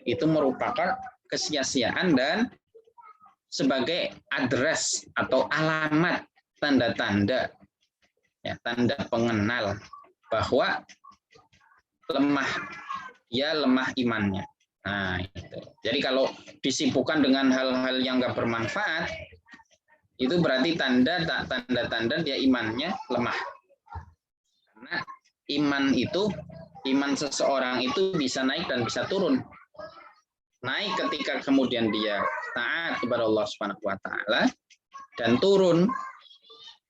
itu merupakan kesia-siaan dan sebagai address atau alamat, tanda-tanda, ya, tanda pengenal bahwa lemah imannya. Nah, itu. Jadi kalau disibukkan dengan hal-hal yang nggak bermanfaat, itu berarti tanda-tanda dia imannya lemah. Karena iman seseorang itu bisa naik dan bisa turun. Naik ketika kemudian dia taat kepada Allah Subhanahu wa taala, dan turun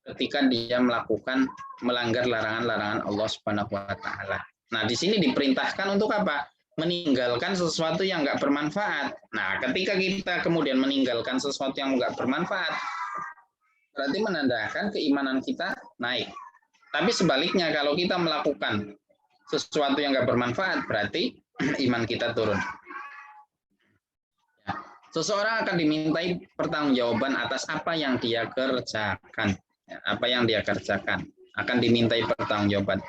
ketika dia melanggar larangan-larangan Allah Subhanahu wa taala. Nah, di sini diperintahkan untuk apa? Meninggalkan sesuatu yang nggak bermanfaat. Nah, ketika kita kemudian meninggalkan sesuatu yang nggak bermanfaat, berarti menandakan keimanan kita naik. Tapi sebaliknya, kalau kita melakukan sesuatu yang nggak bermanfaat, berarti iman kita turun. Seseorang akan dimintai pertanggungjawaban atas apa yang dia kerjakan. Apa yang dia kerjakan akan dimintai pertanggungjawaban.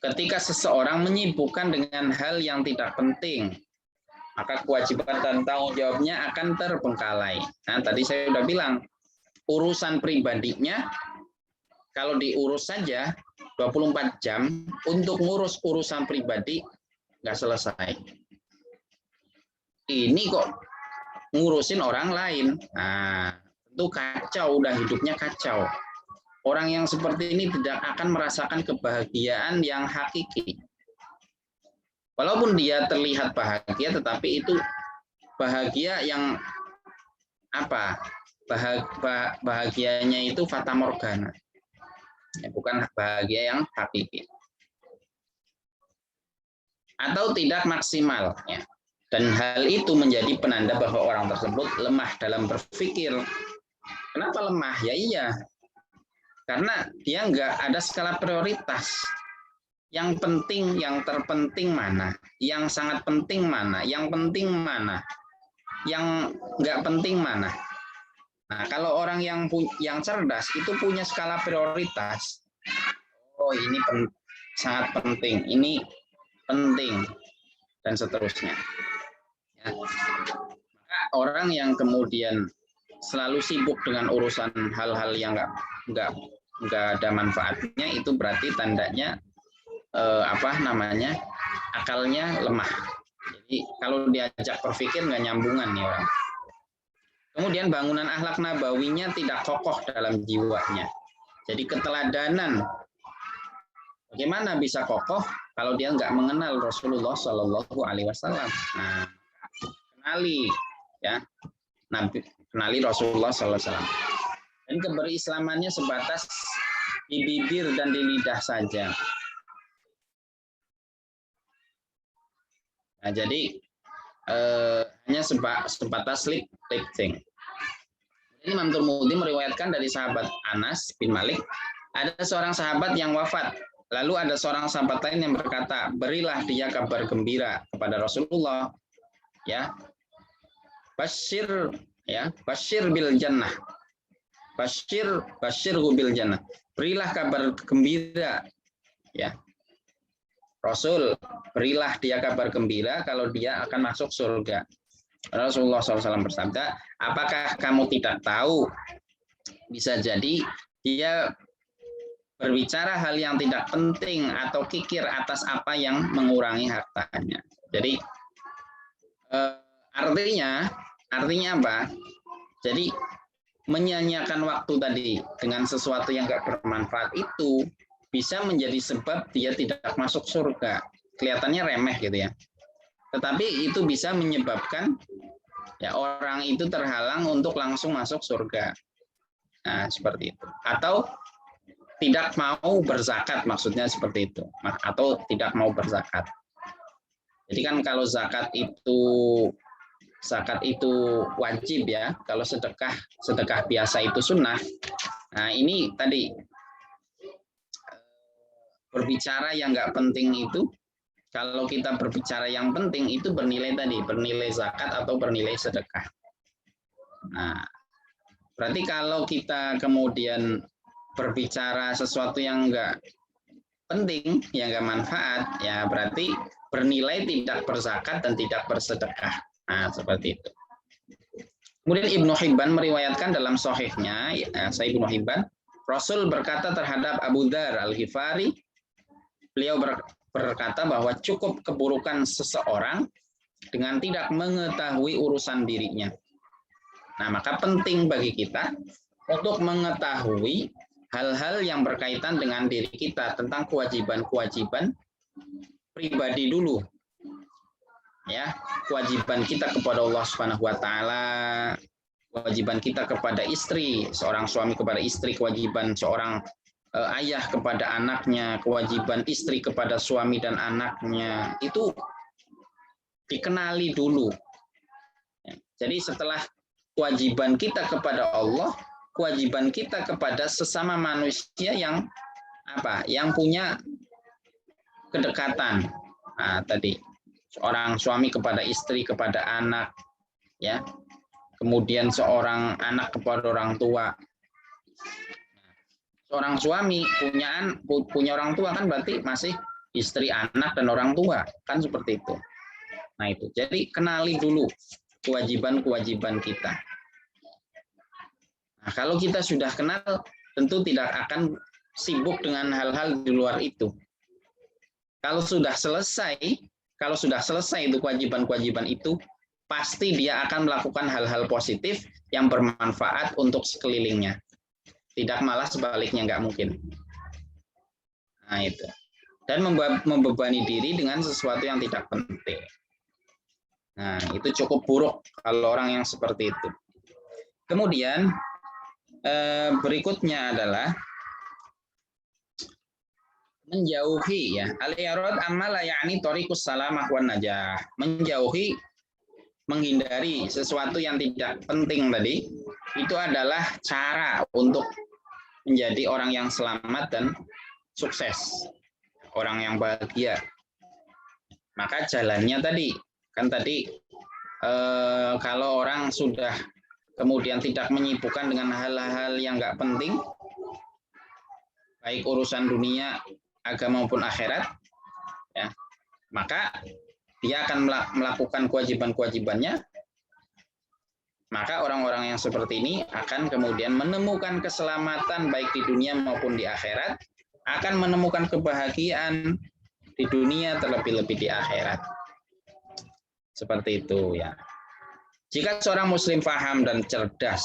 Ketika seseorang menyibukkan dengan hal yang tidak penting, maka kewajiban dan tanggung jawabnya akan terbengkalai. Nah, tadi saya sudah bilang, urusan pribadinya kalau diurus saja 24 jam, untuk ngurus urusan pribadi nggak selesai. Ini kok ngurusin orang lain. Nah, itu kacau, udah hidupnya kacau. Orang yang seperti ini tidak akan merasakan kebahagiaan yang hakiki. Walaupun dia terlihat bahagia, tetapi itu bahagia yang apa? Bahagianya itu fata morgana. Ya, bukan bahagia yang hakiki. Atau tidak maksimal. Ya. Dan hal itu menjadi penanda bahwa orang tersebut lemah dalam berpikir. Kenapa lemah? Ya iya. Karena dia nggak ada skala prioritas. Yang penting, yang terpenting mana? Yang sangat penting mana? Yang penting mana? Yang nggak penting mana? Nah, kalau orang yang cerdas itu punya skala prioritas. Oh, ini sangat penting, ini penting, dan seterusnya. Ya. Maka orang yang kemudian selalu sibuk dengan urusan hal-hal yang nggak ada manfaatnya, itu berarti tandanya akalnya lemah. Jadi kalau diajak berpikir nggak nyambungan nih orang. Kemudian bangunan akhlak nabawinya tidak kokoh dalam jiwanya. Jadi keteladanan, bagaimana bisa kokoh kalau dia nggak mengenal Rasulullah Shallallahu Alaihi Wasallam? Nah, kenali ya, kenali Rasulullah Sallallahu Alaihi Wasallam. Dan keberislamannya sebatas di bibir dan di lidah saja. Nah, jadi hanya sebatas lip thing. Ini Imam Tirmidzi meriwayatkan dari sahabat Anas bin Malik, ada seorang sahabat yang wafat. Lalu ada seorang sahabat lain yang berkata, berilah dia kabar gembira kepada Rasulullah, ya, Bashir bil jannah, Bashir bil jannah, berilah kabar gembira, ya, Rasul, berilah dia kabar gembira kalau dia akan masuk surga. Rasulullah SAW bersabda, apakah kamu tidak tahu, bisa jadi dia berbicara hal yang tidak penting atau kikir atas apa yang mengurangi hartanya. Jadi artinya apa? Jadi menyanyiakan waktu tadi dengan sesuatu yang nggak bermanfaat itu bisa menjadi sebab dia tidak masuk surga. Kelihatannya remeh gitu ya. Tetapi itu bisa menyebabkan ya orang itu terhalang untuk langsung masuk surga. Nah, seperti itu. Atau tidak mau berzakat, maksudnya seperti itu. Atau tidak mau berzakat. Jadi kan kalau zakat itu wajib ya. Kalau sedekah biasa itu sunnah. Nah, ini tadi berbicara yang nggak penting itu, kalau kita berbicara yang penting itu bernilai zakat atau bernilai sedekah. Nah, berarti kalau kita kemudian berbicara sesuatu yang enggak penting, yang enggak manfaat, ya berarti bernilai tidak berzakat dan tidak bersedekah. Nah, seperti itu. Kemudian Ibnu Hibban meriwayatkan dalam sahihnya, Sahih Ibnu Hibban, Rasul berkata terhadap Abu Dzar Al-Ghifari, beliau berkata bahwa cukup keburukan seseorang dengan tidak mengetahui urusan dirinya. Nah, maka penting bagi kita untuk mengetahui hal-hal yang berkaitan dengan diri kita, tentang kewajiban-kewajiban pribadi dulu. Ya, kewajiban kita kepada Allah Subhanahu wa taala, kewajiban kita kepada istri, seorang suami kepada istri, kewajiban seorang ayah kepada anaknya, kewajiban istri kepada suami dan anaknya, itu dikenali dulu. Jadi setelah kewajiban kita kepada Allah, kewajiban kita kepada sesama manusia yang punya kedekatan. Nah, tadi seorang suami kepada istri, kepada anak, ya. Kemudian seorang anak kepada orang tua. Seorang suami punya orang tua kan berarti masih istri, anak, dan orang tua, kan seperti itu. Nah, itu. Jadi kenali dulu kewajiban-kewajiban kita. Nah, kalau kita sudah kenal, tentu tidak akan sibuk dengan hal-hal di luar itu. Kalau sudah selesai itu kewajiban-kewajiban itu, pasti dia akan melakukan hal-hal positif yang bermanfaat untuk sekelilingnya. Tidak malah sebaliknya, nggak mungkin. Nah, itu. Dan membebani diri dengan sesuatu yang tidak penting. Nah, itu cukup buruk kalau orang yang seperti itu. Kemudian berikutnya adalah menjauhi, ya, al-i'rad amma la ya'ni thariqus salamah wan najah. Menjauhi, menghindari sesuatu yang tidak penting tadi, itu adalah cara untuk menjadi orang yang selamat dan sukses, orang yang bahagia. Maka jalannya tadi, kalau orang sudah kemudian tidak menyibukkan dengan hal-hal yang nggak penting, baik urusan dunia, agama maupun akhirat, ya, maka dia akan melakukan kewajiban-kewajibannya Maka orang-orang yang seperti ini akan kemudian menemukan keselamatan baik di dunia maupun di akhirat, akan menemukan kebahagiaan di dunia terlebih-lebih di akhirat. Seperti itu ya. Jika seorang muslim paham dan cerdas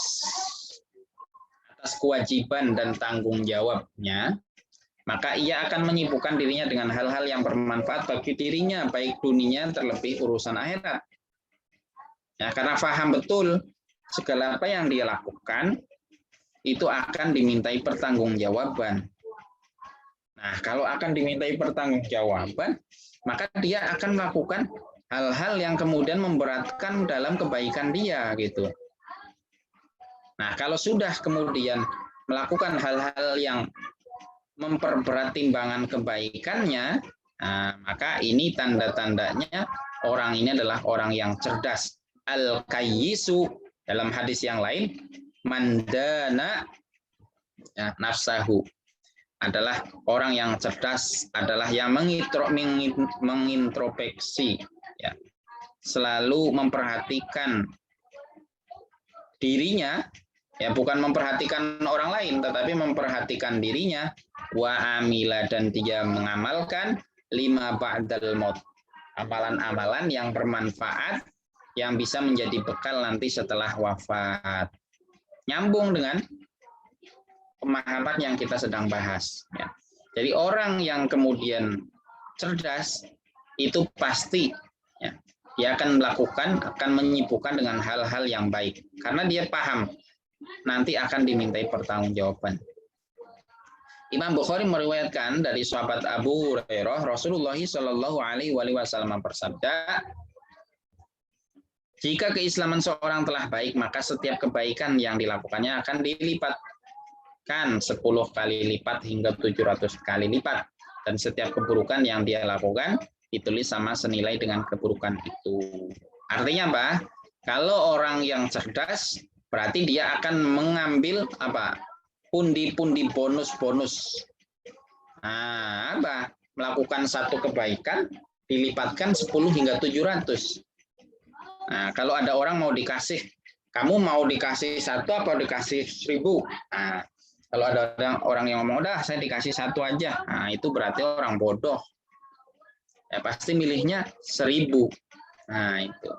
atas kewajiban dan tanggung jawabnya, maka ia akan menyibukkan dirinya dengan hal-hal yang bermanfaat bagi dirinya, baik dunia terlebih urusan akhirat. Ya, karena paham betul segala apa yang dia lakukan itu akan dimintai pertanggungjawaban. Nah, kalau akan dimintai pertanggungjawaban, maka dia akan melakukan hal-hal yang kemudian memberatkan dalam kebaikan dia gitu. Nah, kalau sudah kemudian melakukan hal-hal yang memperberat timbangan kebaikannya, nah, maka ini tanda-tandanya orang ini adalah orang yang cerdas. Al-kayyisu dalam hadis yang lain, mandana ya, nafsahu adalah orang yang cerdas, adalah yang mengintrospeksi, ya, selalu memperhatikan dirinya, ya bukan memperhatikan orang lain, tetapi memperhatikan dirinya, wa amila dan dia mengamalkan lima ba'dal maut, amalan-amalan yang bermanfaat yang bisa menjadi bekal nanti setelah wafat. Nyambung dengan pemahaman yang kita sedang bahas. Ya. Jadi orang yang kemudian cerdas itu pasti ya, dia akan melakukan, akan menyibukkan dengan hal-hal yang baik. Karena dia paham nanti akan dimintai pertanggungjawaban. Imam Bukhari meriwayatkan dari sahabat Abu Hurairah, Rasulullah Shallallahu Alaihi Wasallam bersabda, jika keislaman seorang telah baik, maka setiap kebaikan yang dilakukannya akan dilipatkan 10 kali lipat hingga 700 kali lipat. Dan setiap keburukan yang dia lakukan ditulis sama senilai dengan keburukan itu. Artinya apa? Kalau orang yang cerdas, berarti dia akan mengambil apa? Pundi-pundi bonus-bonus. Nah, apa? Melakukan satu kebaikan dilipatkan 10 hingga 700. Nah, kalau ada orang mau dikasih, kamu mau dikasih 1 apa dikasih 1000? Nah, kalau ada orang yang ngomong, udah saya dikasih 1 aja. Nah, itu berarti orang bodoh. Ya, pasti milihnya 1000. Nah, itu.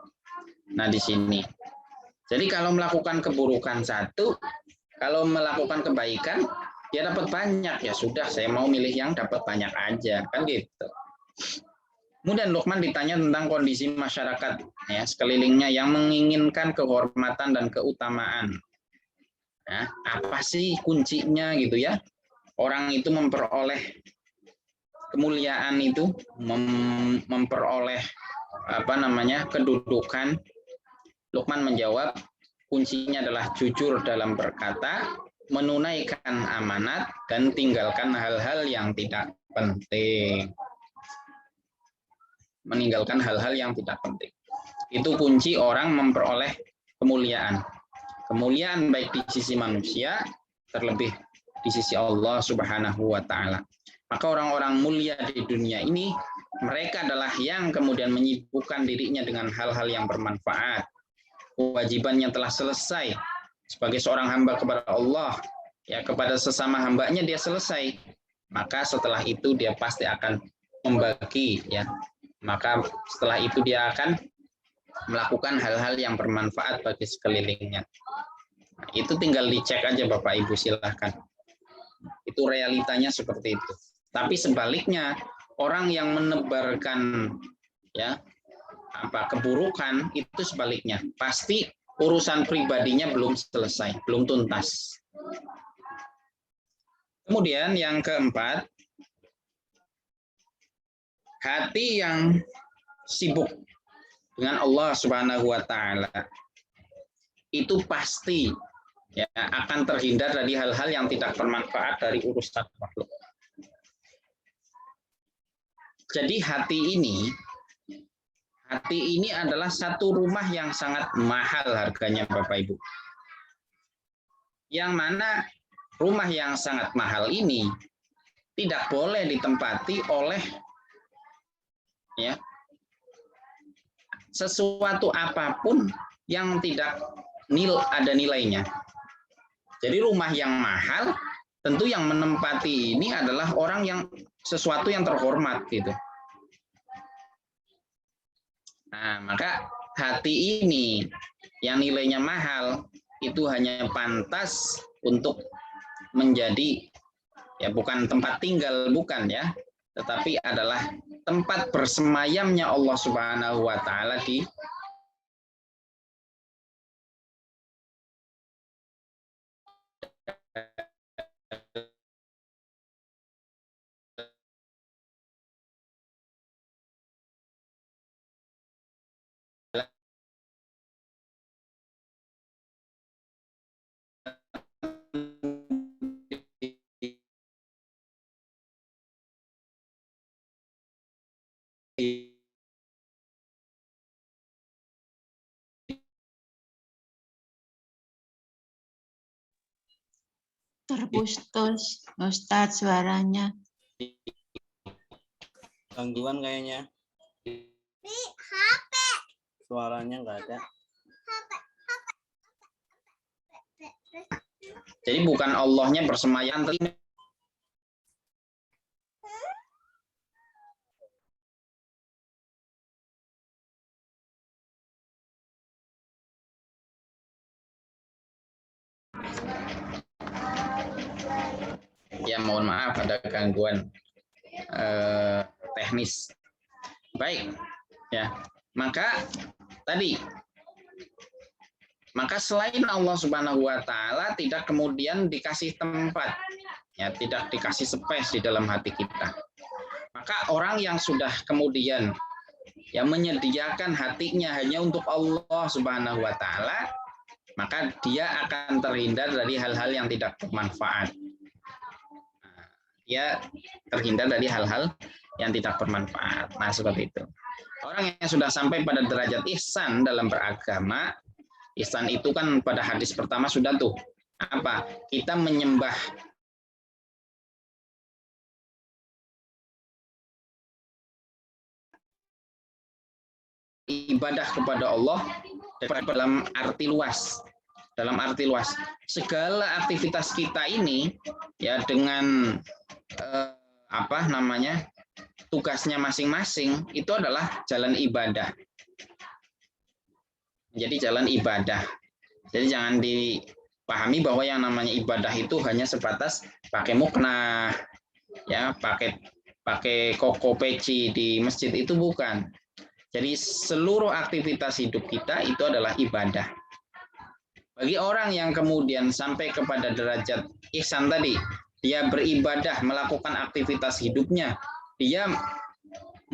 Nah, di sini. Jadi kalau melakukan keburukan 1, kalau melakukan kebaikan, dia dapat banyak. Ya sudah, saya mau milih yang dapat banyak aja. Kan gitu. Kemudian Luqman ditanya tentang kondisi masyarakat ya sekelilingnya yang menginginkan kehormatan dan keutamaan. Nah, apa sih kuncinya gitu ya? Orang itu memperoleh kemuliaan itu, memperoleh kedudukan. Luqman menjawab, kuncinya adalah jujur dalam berkata, menunaikan amanat dan tinggalkan hal-hal yang tidak penting. Meninggalkan hal-hal yang tidak penting. Itu kunci orang memperoleh kemuliaan. Kemuliaan baik di sisi manusia, terlebih di sisi Allah Subhanahu wa Ta'ala. Maka orang-orang mulia di dunia ini, mereka adalah yang kemudian menyibukkan dirinya dengan hal-hal yang bermanfaat. Kewajibannya telah selesai sebagai seorang hamba kepada Allah, ya kepada sesama hambanya dia selesai. Maka setelah itu dia pasti akan membagi, ya. Maka setelah itu dia akan melakukan hal-hal yang bermanfaat bagi sekelilingnya. Nah, itu tinggal dicek aja Bapak Ibu, silahkan. Itu realitanya seperti itu. Tapi sebaliknya, orang yang menebarkan ya keburukan itu sebaliknya. Pasti urusan pribadinya belum selesai, belum tuntas. Kemudian yang keempat, hati yang sibuk dengan Allah Subhanahu wa Ta'ala itu pasti ya akan terhindar dari hal-hal yang tidak bermanfaat dari urusan makhluk. Jadi hati ini adalah satu rumah yang sangat mahal harganya Bapak Ibu. Yang mana rumah yang sangat mahal ini tidak boleh ditempati oleh ya sesuatu apapun yang tidak ada nilainya. Jadi rumah yang mahal, tentu yang menempati ini adalah orang yang sesuatu yang terhormat gitu. Nah, maka hati ini yang nilainya mahal itu hanya pantas untuk menjadi ya bukan tempat tinggal, bukan ya, tetapi adalah tempat bersemayamnya Allah Subhanahu wa taala di Terputus, Ustadz suaranya. Gangguan kayaknya. HP. Suaranya nggak ada. Jadi bukan Allahnya bersemayam, ya mohon maaf ada gangguan teknis. Baik, ya. Maka selain Allah Subhanahu wa taala tidak kemudian dikasih tempat, ya, tidak dikasih space di dalam hati kita. Maka orang yang sudah kemudian ya menyediakan hatinya hanya untuk Allah Subhanahu wa taala, maka dia akan terhindar dari hal-hal yang tidak bermanfaat. Dia terhindar dari hal-hal yang tidak bermanfaat. Nah, seperti itu. Orang yang sudah sampai pada derajat ihsan dalam beragama, ihsan itu kan pada hadis pertama sudah tuh apa? Kita menyembah ibadah kepada Allah dalam arti luas. Dalam arti luas, segala aktivitas kita ini ya dengan tugasnya masing-masing itu adalah jalan ibadah. Jadi jalan ibadah. Jadi jangan dipahami bahwa yang namanya ibadah itu hanya sebatas pakai mukna, ya pakai koko peci di masjid, itu bukan. Jadi seluruh aktivitas hidup kita itu adalah ibadah. Bagi orang yang kemudian sampai kepada derajat ihsan tadi, dia beribadah, melakukan aktivitas hidupnya, dia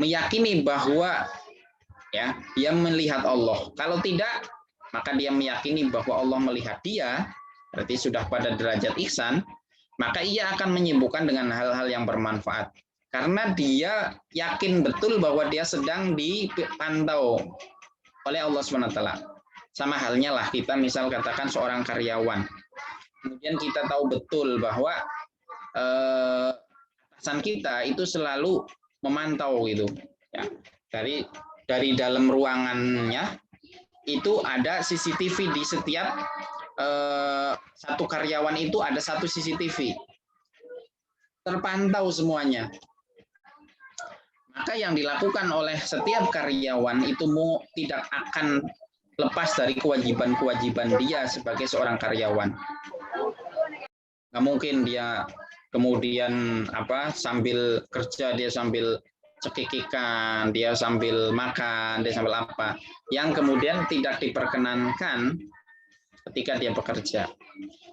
meyakini bahwa ya dia melihat Allah. Kalau tidak, maka dia meyakini bahwa Allah melihat dia, berarti sudah pada derajat ihsan, maka ia akan menyibukkan dengan hal-hal yang bermanfaat. Karena dia yakin betul bahwa dia sedang dipantau oleh Allah SWT. Sama halnya lah kita misal katakan seorang karyawan. Kemudian kita tahu betul bahwa atasan kita itu selalu memantau gitu. Ya, dari dalam ruangannya itu ada CCTV di setiap satu karyawan itu ada satu CCTV. Terpantau semuanya. Maka yang dilakukan oleh setiap karyawan itu tidak akan lepas dari kewajiban-kewajiban dia sebagai seorang karyawan. Nggak mungkin dia kemudian sambil kerja dia sambil cekikikan, dia sambil makan, dia sambil apa, yang kemudian tidak diperkenankan ketika dia bekerja.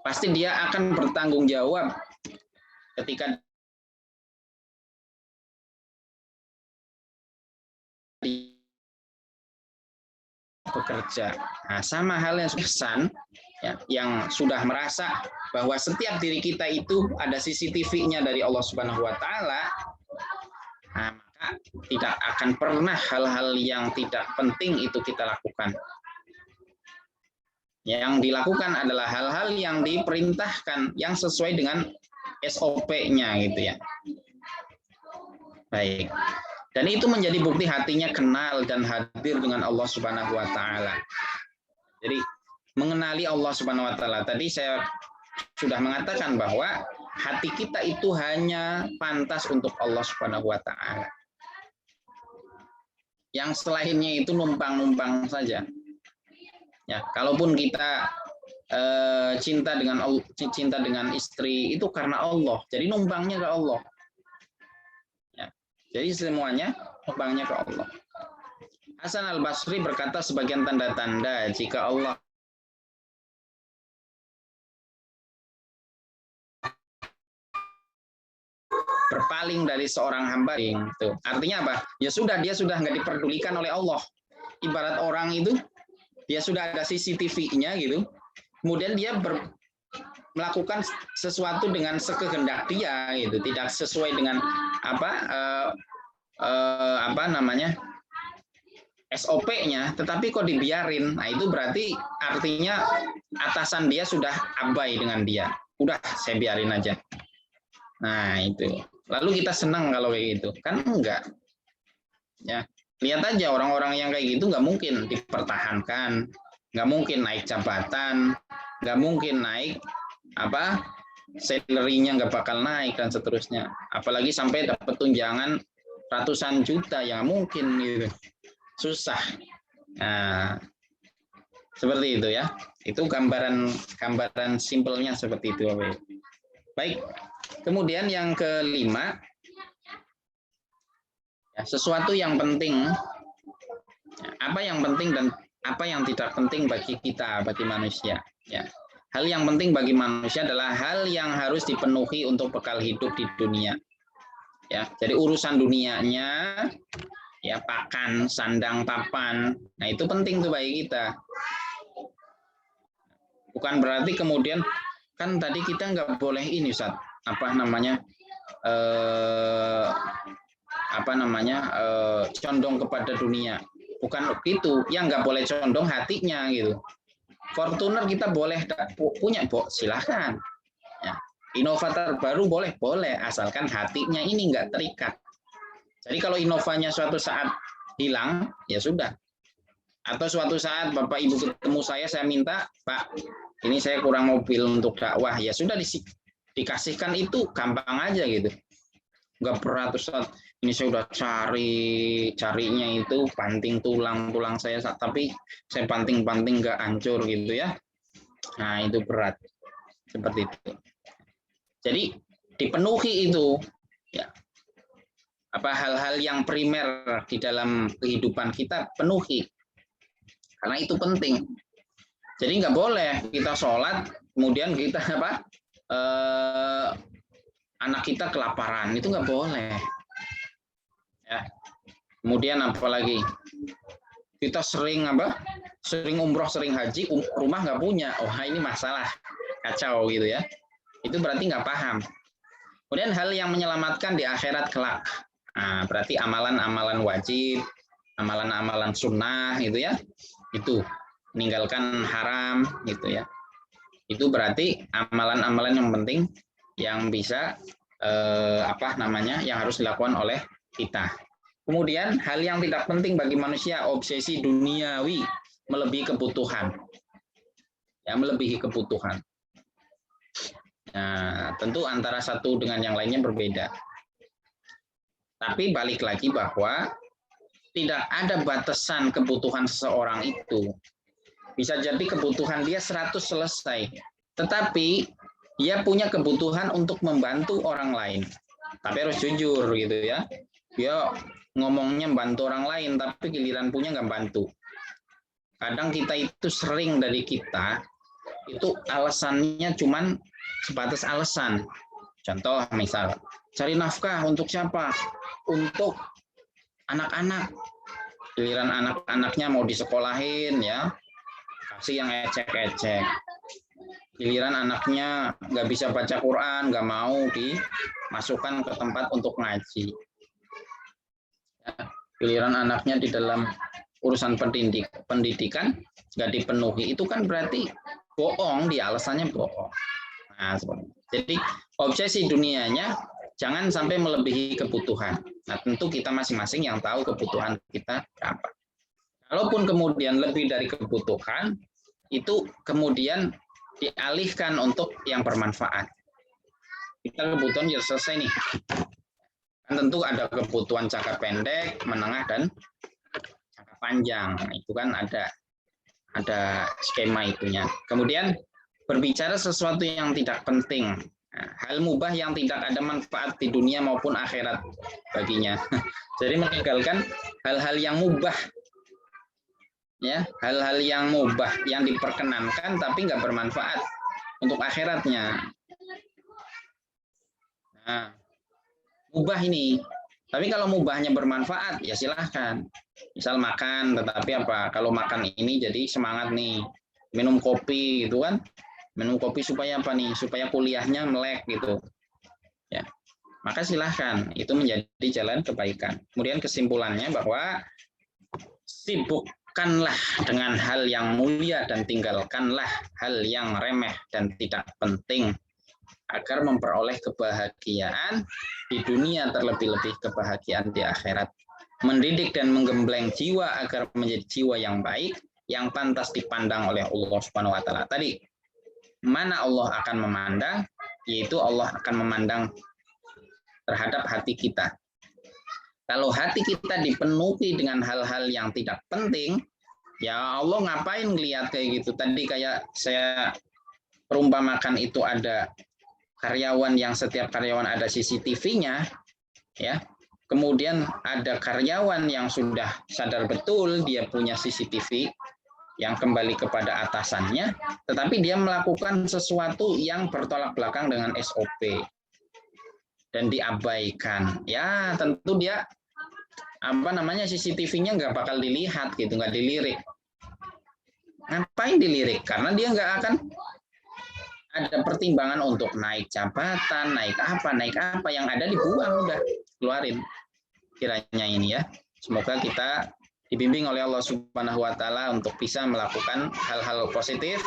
Pasti dia akan bertanggung jawab ketika bekerja. Nah, sama halnya ihsan ya, yang sudah merasa bahwa setiap diri kita itu ada CCTV-nya dari Allah Subhanahu wa taala. Nah, maka tidak akan pernah hal-hal yang tidak penting itu kita lakukan. Yang dilakukan adalah hal-hal yang diperintahkan yang sesuai dengan SOP-nya gitu ya. Baik. Dan itu menjadi bukti hatinya kenal dan hadir dengan Allah Subhanahu wa taala. Jadi mengenali Allah Subhanahu wa taala. Tadi saya sudah mengatakan bahwa hati kita itu hanya pantas untuk Allah Subhanahu wa taala. Yang selainnya itu numpang-numpang saja. Ya, kalaupun kita cinta dengan istri itu karena Allah. Jadi numpangnya ke Allah. Ya, jadi semuanya numpangnya ke Allah. Hasan Al-Basri berkata sebagian tanda-tanda jika Allah berpaling dari seorang hamba itu. Artinya apa? Ya sudah, dia sudah nggak diperdulikan oleh Allah. Ibarat orang itu dia sudah ada CCTV-nya gitu. Kemudian dia melakukan sesuatu dengan sekehendak dia gitu, tidak sesuai dengan apa namanya? SOP-nya, tetapi kok dibiarin. Nah, itu berarti artinya atasan dia sudah abai dengan dia. Udah, saya biarin aja. Nah, itu. Lalu kita senang kalau kayak gitu. Kan enggak. Ya, lihat aja orang-orang yang kayak gitu nggak mungkin dipertahankan, nggak mungkin naik jabatan, nggak mungkin naik salary-nya nggak bakal naik dan seterusnya. Apalagi sampai dapat tunjangan ratusan juta, ya mungkin gitu. Susah. Nah, seperti itu ya. Itu gambaran simpelnya seperti itu. Baik. Kemudian yang kelima, ya, sesuatu yang penting. Apa yang penting dan apa yang tidak penting bagi kita, bagi manusia. Ya. Hal yang penting bagi manusia adalah hal yang harus dipenuhi untuk bekal hidup di dunia. Ya, jadi urusan dunianya, ya pakan, sandang, papan, nah itu penting tuh bagi kita. Bukan berarti kemudian kan tadi kita nggak boleh ini Ustaz, condong kepada dunia. Bukan itu, yang nggak boleh condong hatinya gitu. Fortuner kita boleh punya, silahkan. Ya. Inovator baru boleh, asalkan hatinya ini nggak terikat. Jadi kalau inovanya suatu saat hilang, ya sudah. Atau suatu saat Bapak Ibu ketemu saya minta, Pak, ini saya kurang mobil untuk dakwah, ya sudah dikasihkan itu, gampang aja gitu. Nggak berat, Ustaz. Ini saya udah carinya itu banting tulang saya, tapi saya banting nggak hancur gitu ya. Nah itu berat, seperti itu. Jadi dipenuhi itu, ya. Hal-hal yang primer di dalam kehidupan kita penuhi, karena itu penting. Jadi nggak boleh kita sholat kemudian kita anak kita kelaparan, itu nggak boleh. Ya. Kemudian apalagi kita sering umroh, sering haji, rumah nggak punya, ini masalah, kacau gitu ya. Itu berarti nggak paham. Kemudian hal yang menyelamatkan di akhirat kelak. Nah, berarti amalan-amalan wajib, amalan-amalan sunnah gitu ya, itu meninggalkan haram gitu ya. Itu berarti amalan-amalan yang penting yang bisa yang harus dilakukan oleh kita. Kemudian hal yang tidak penting bagi manusia, obsesi duniawi melebihi kebutuhan. Ya, melebihi kebutuhan. Nah, tentu antara satu dengan yang lainnya berbeda. Tapi balik lagi bahwa tidak ada batasan kebutuhan seseorang itu. Bisa jadi kebutuhan dia 100 selesai. Tetapi dia punya kebutuhan untuk membantu orang lain. Tapi harus jujur gitu ya. Dia ngomongnya bantu orang lain, tapi giliran punya nggak bantu. Kadang kita itu sering dari kita, itu alasannya cuman sebatas alasan. Contoh misal, cari nafkah untuk siapa? Untuk anak-anak. Giliran anak-anaknya mau disekolahin ya, kasih yang ecek-ecek. Giliran anaknya nggak bisa baca Quran, nggak mau dimasukkan ke tempat untuk ngaji. Ya, giliran anaknya di dalam urusan pendidikan nggak dipenuhi, itu kan berarti bohong, dia alasannya bohong. Nah, jadi obsesi dunianya jangan sampai melebihi kebutuhan. Nah, tentu kita masing-masing yang tahu kebutuhan kita berapa. Kalaupun kemudian lebih dari kebutuhan, itu kemudian dialihkan untuk yang bermanfaat. Kita kebutuhan sudah selesai nih. Kan tentu ada kebutuhan jangka pendek, menengah, dan jangka panjang. Itu kan ada skema itunya. Kemudian berbicara sesuatu yang tidak penting. Nah, hal mubah yang tidak ada manfaat di dunia maupun akhirat baginya. Jadi meninggalkan hal-hal yang mubah. Ya, hal-hal yang mubah yang diperkenankan tapi nggak bermanfaat untuk akhiratnya. Nah, mubah ini. Tapi kalau mubahnya bermanfaat, ya silahkan. Misal makan, tetapi apa? Kalau makan ini jadi semangat nih. Minum kopi gitu kan. Minum kopi supaya apa nih? Supaya kuliahnya melek gitu. Ya. Maka silahkan. Itu menjadi jalan kebaikan. Kemudian kesimpulannya bahwa sibukkanlah dengan hal yang mulia dan tinggalkanlah hal yang remeh dan tidak penting agar memperoleh kebahagiaan di dunia, terlebih-lebih kebahagiaan di akhirat. Mendidik dan menggembleng jiwa agar menjadi jiwa yang baik, yang pantas dipandang oleh Allah Subhanahu wa taala. Tadi, mana Allah akan memandang, yaitu Allah akan memandang terhadap hati kita. Kalau hati kita dipenuhi dengan hal-hal yang tidak penting, ya Allah ngapain ngelihat kayak gitu. Tadi kayak saya perumpamakan itu ada karyawan yang setiap karyawan ada CCTV-nya, ya. Kemudian ada karyawan yang sudah sadar betul dia punya CCTV yang kembali kepada atasannya, tetapi dia melakukan sesuatu yang bertolak belakang dengan SOP dan diabaikan. Ya, tentu dia CCTV-nya nggak bakal dilihat gitu, nggak dilirik. Ngapain dilirik? Karena dia nggak akan ada pertimbangan untuk naik jabatan, naik apa yang ada dibuang, udah keluarin. Kiranya ini ya. Semoga kita dibimbing oleh Allah Subhanahu wa taala untuk bisa melakukan hal-hal positif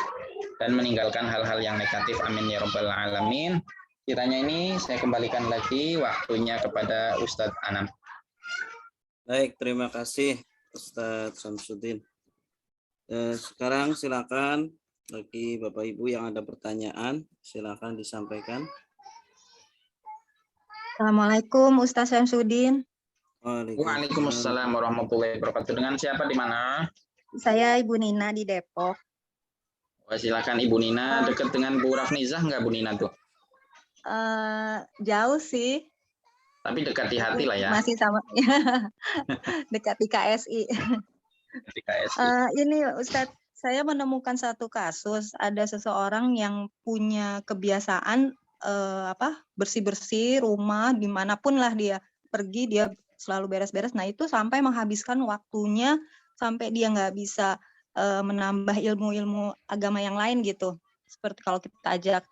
dan meninggalkan hal-hal yang negatif. Amin ya rabbal alamin. Kiranya ini saya kembalikan lagi waktunya kepada Ustadz Anam. Baik, terima kasih Ustadz Syamsuddin. Sekarang silakan bagi Bapak Ibu yang ada pertanyaan, silakan disampaikan. Assalamualaikum Ustadz Syamsuddin. Waalaikumsalam warahmatullahi wabarakatuh. Dengan siapa di mana? Saya Ibu Nina di Depok. Silakan Ibu Nina. Dekat dengan Bu Rafnizah nggak Bu Nina tuh? Jauh sih. Tapi dekat di hati lah ya. Masih sama. Dekat di KSI. Di KSI. Ini Ustadz, saya menemukan satu kasus, ada seseorang yang punya kebiasaan bersih-bersih rumah dimanapun lah dia pergi, dia selalu beres-beres. Nah itu sampai menghabiskan waktunya sampai dia nggak bisa menambah ilmu-ilmu agama yang lain gitu. Seperti kalau kita ajak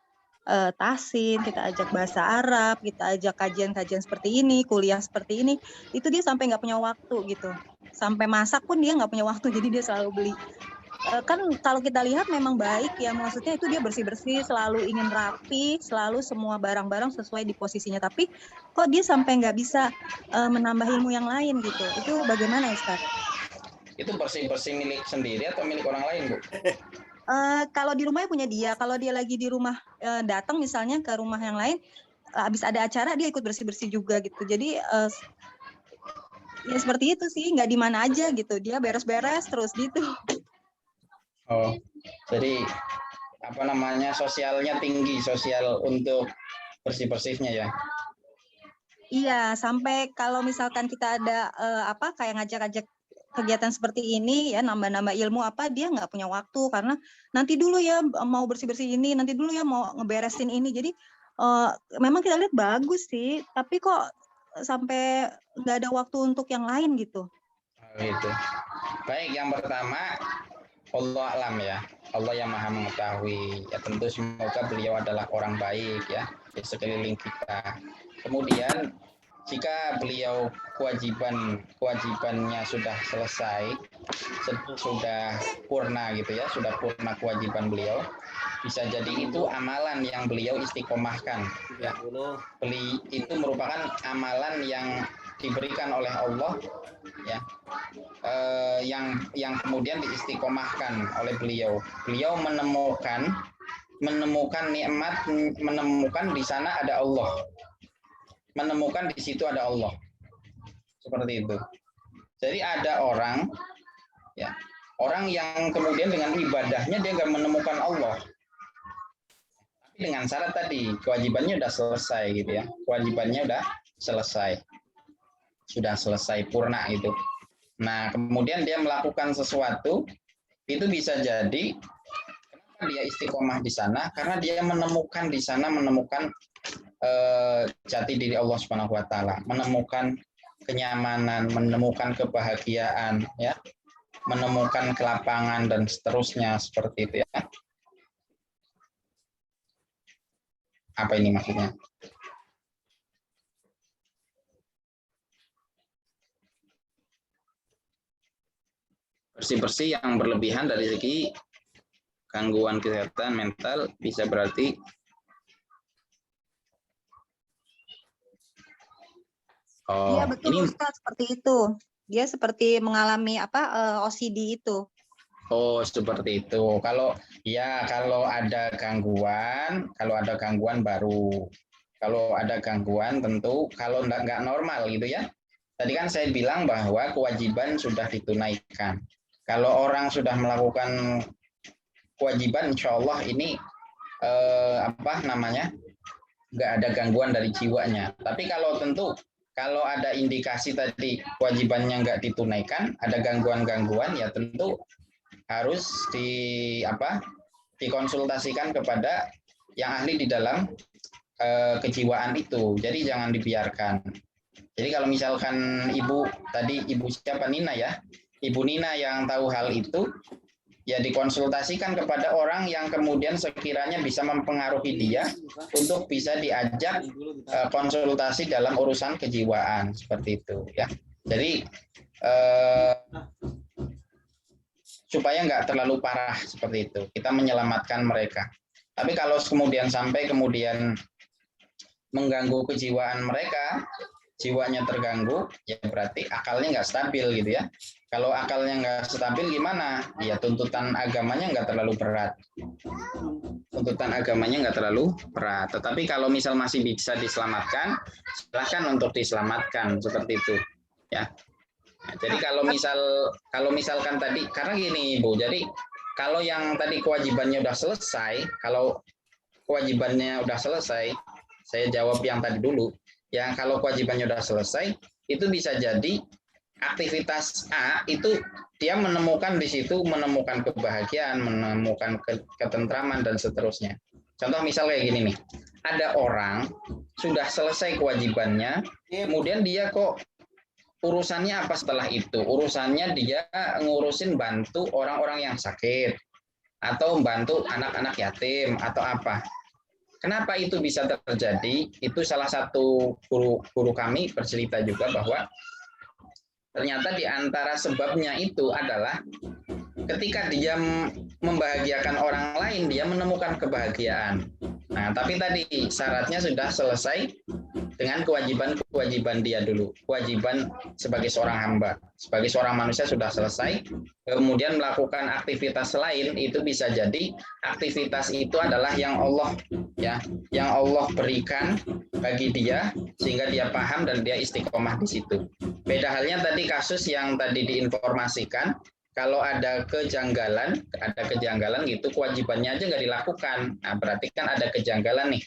tahsin, kita ajak bahasa Arab, kita ajak kajian-kajian seperti ini, kuliah seperti ini, itu dia sampai nggak punya waktu gitu. Sampai masak pun dia nggak punya waktu, jadi dia selalu beli. Kan kalau kita lihat memang baik ya, maksudnya itu dia bersih-bersih, selalu ingin rapi, selalu semua barang-barang sesuai di posisinya, tapi kok dia sampai nggak bisa menambah ilmu yang lain gitu. Itu bagaimana Ustaz? Itu bersih-bersih milik sendiri atau milik orang lain, Bu? Kalau di rumahnya punya dia, kalau dia lagi di rumah datang misalnya ke rumah yang lain, habis ada acara dia ikut bersih-bersih juga gitu. Jadi ya seperti itu sih, nggak di mana aja gitu, dia beres-beres terus gitu. Oh, jadi sosialnya tinggi, sosial untuk bersih-bersihnya ya? Iya, sampai kalau misalkan kita ada kayak ngajak-ngajak kegiatan seperti ini ya, nambah-nambah ilmu dia nggak punya waktu karena nanti dulu ya mau bersih-bersih ini, nanti dulu ya mau ngeberesin ini. Jadi memang kita lihat bagus sih, tapi kok sampai nggak ada waktu untuk yang lain gitu. Gitu. Baik, yang pertama Allah alam ya, Allah yang maha mengetahui. Ya tentu semoga beliau adalah orang baik ya di sekeliling kita. Kemudian jika beliau kewajibannya sudah selesai, sudah purna gitu ya, sudah purna kewajiban beliau, bisa jadi itu amalan yang beliau istiqomahkan. Ya. Itu merupakan amalan yang diberikan oleh Allah ya yang kemudian diistiqomahkan oleh beliau. Beliau menemukan nikmat, menemukan di sana ada Allah. Menemukan di situ ada Allah. Seperti itu. Jadi ada orang yang kemudian dengan ibadahnya dia nggak menemukan Allah. Tapi dengan syarat tadi, kewajibannya udah selesai gitu ya. Kewajibannya udah selesai. Sudah selesai purna itu. Nah, kemudian dia melakukan sesuatu, itu bisa jadi kenapa dia istiqomah di sana? Karena dia menemukan di sana jati diri Allah Subhanahu wa taala, menemukan kenyamanan, menemukan kebahagiaan, ya, menemukan kelapangan dan seterusnya seperti itu ya. Apa ini maksudnya? Bersih-bersih yang berlebihan dari segi gangguan kesehatan mental bisa berarti Iya betul ini Ustaz, seperti itu. Dia seperti mengalami OCD itu. Oh, seperti itu. Kalau ada gangguan baru. Kalau ada gangguan tentu kalau nggak normal gitu ya. Tadi kan saya bilang bahwa kewajiban sudah ditunaikan. Kalau orang sudah melakukan kewajiban, insya Allah ini nggak ada gangguan dari jiwanya. Tapi kalau ada indikasi tadi kewajibannya nggak ditunaikan, ada gangguan-gangguan, ya tentu harus dikonsultasikan kepada yang ahli di dalam kejiwaan itu. Jadi jangan dibiarkan. Jadi kalau misalkan ibu siapa Nina ya, Ibu Nina yang tahu hal itu, ya dikonsultasikan kepada orang yang kemudian sekiranya bisa mempengaruhi dia untuk bisa diajak konsultasi dalam urusan kejiwaan seperti itu ya. Jadi supaya nggak terlalu parah seperti itu, kita menyelamatkan mereka. Tapi kalau sampai kemudian mengganggu kejiwaan mereka, jiwanya terganggu, ya berarti akalnya nggak stabil gitu ya. Kalau akalnya nggak stabil gimana? Ya tuntutan agamanya nggak terlalu berat. Tetapi kalau misal masih bisa diselamatkan, silakan untuk diselamatkan seperti itu ya. Nah, jadi kalau misalkan tadi, karena gini Ibu, jadi kalau yang tadi kewajibannya udah selesai, saya jawab yang tadi dulu. Yang kalau kewajibannya udah selesai, itu bisa jadi aktivitas A itu dia menemukan di situ, menemukan kebahagiaan, menemukan ketentraman dan seterusnya. Contoh misal kayak gini nih, ada orang sudah selesai kewajibannya, kemudian dia kok urusannya apa setelah itu? Urusannya dia ngurusin bantu orang-orang yang sakit, atau bantu anak-anak yatim, atau apa. Kenapa itu bisa terjadi? Itu salah satu guru kami bercerita juga bahwa ternyata di antara sebabnya itu adalah ketika dia membahagiakan orang lain, dia menemukan kebahagiaan. Nah, tapi tadi syaratnya sudah selesai dengan kewajiban dia dulu. Kewajiban sebagai seorang hamba, sebagai seorang manusia sudah selesai. Kemudian melakukan aktivitas lain, itu bisa jadi aktivitas itu adalah yang Allah berikan bagi dia sehingga dia paham dan dia istiqomah di situ. Beda halnya tadi kasus yang tadi diinformasikan, kalau ada kejanggalan gitu, kewajibannya aja nggak dilakukan. Nah, berarti kan ada kejanggalan nih.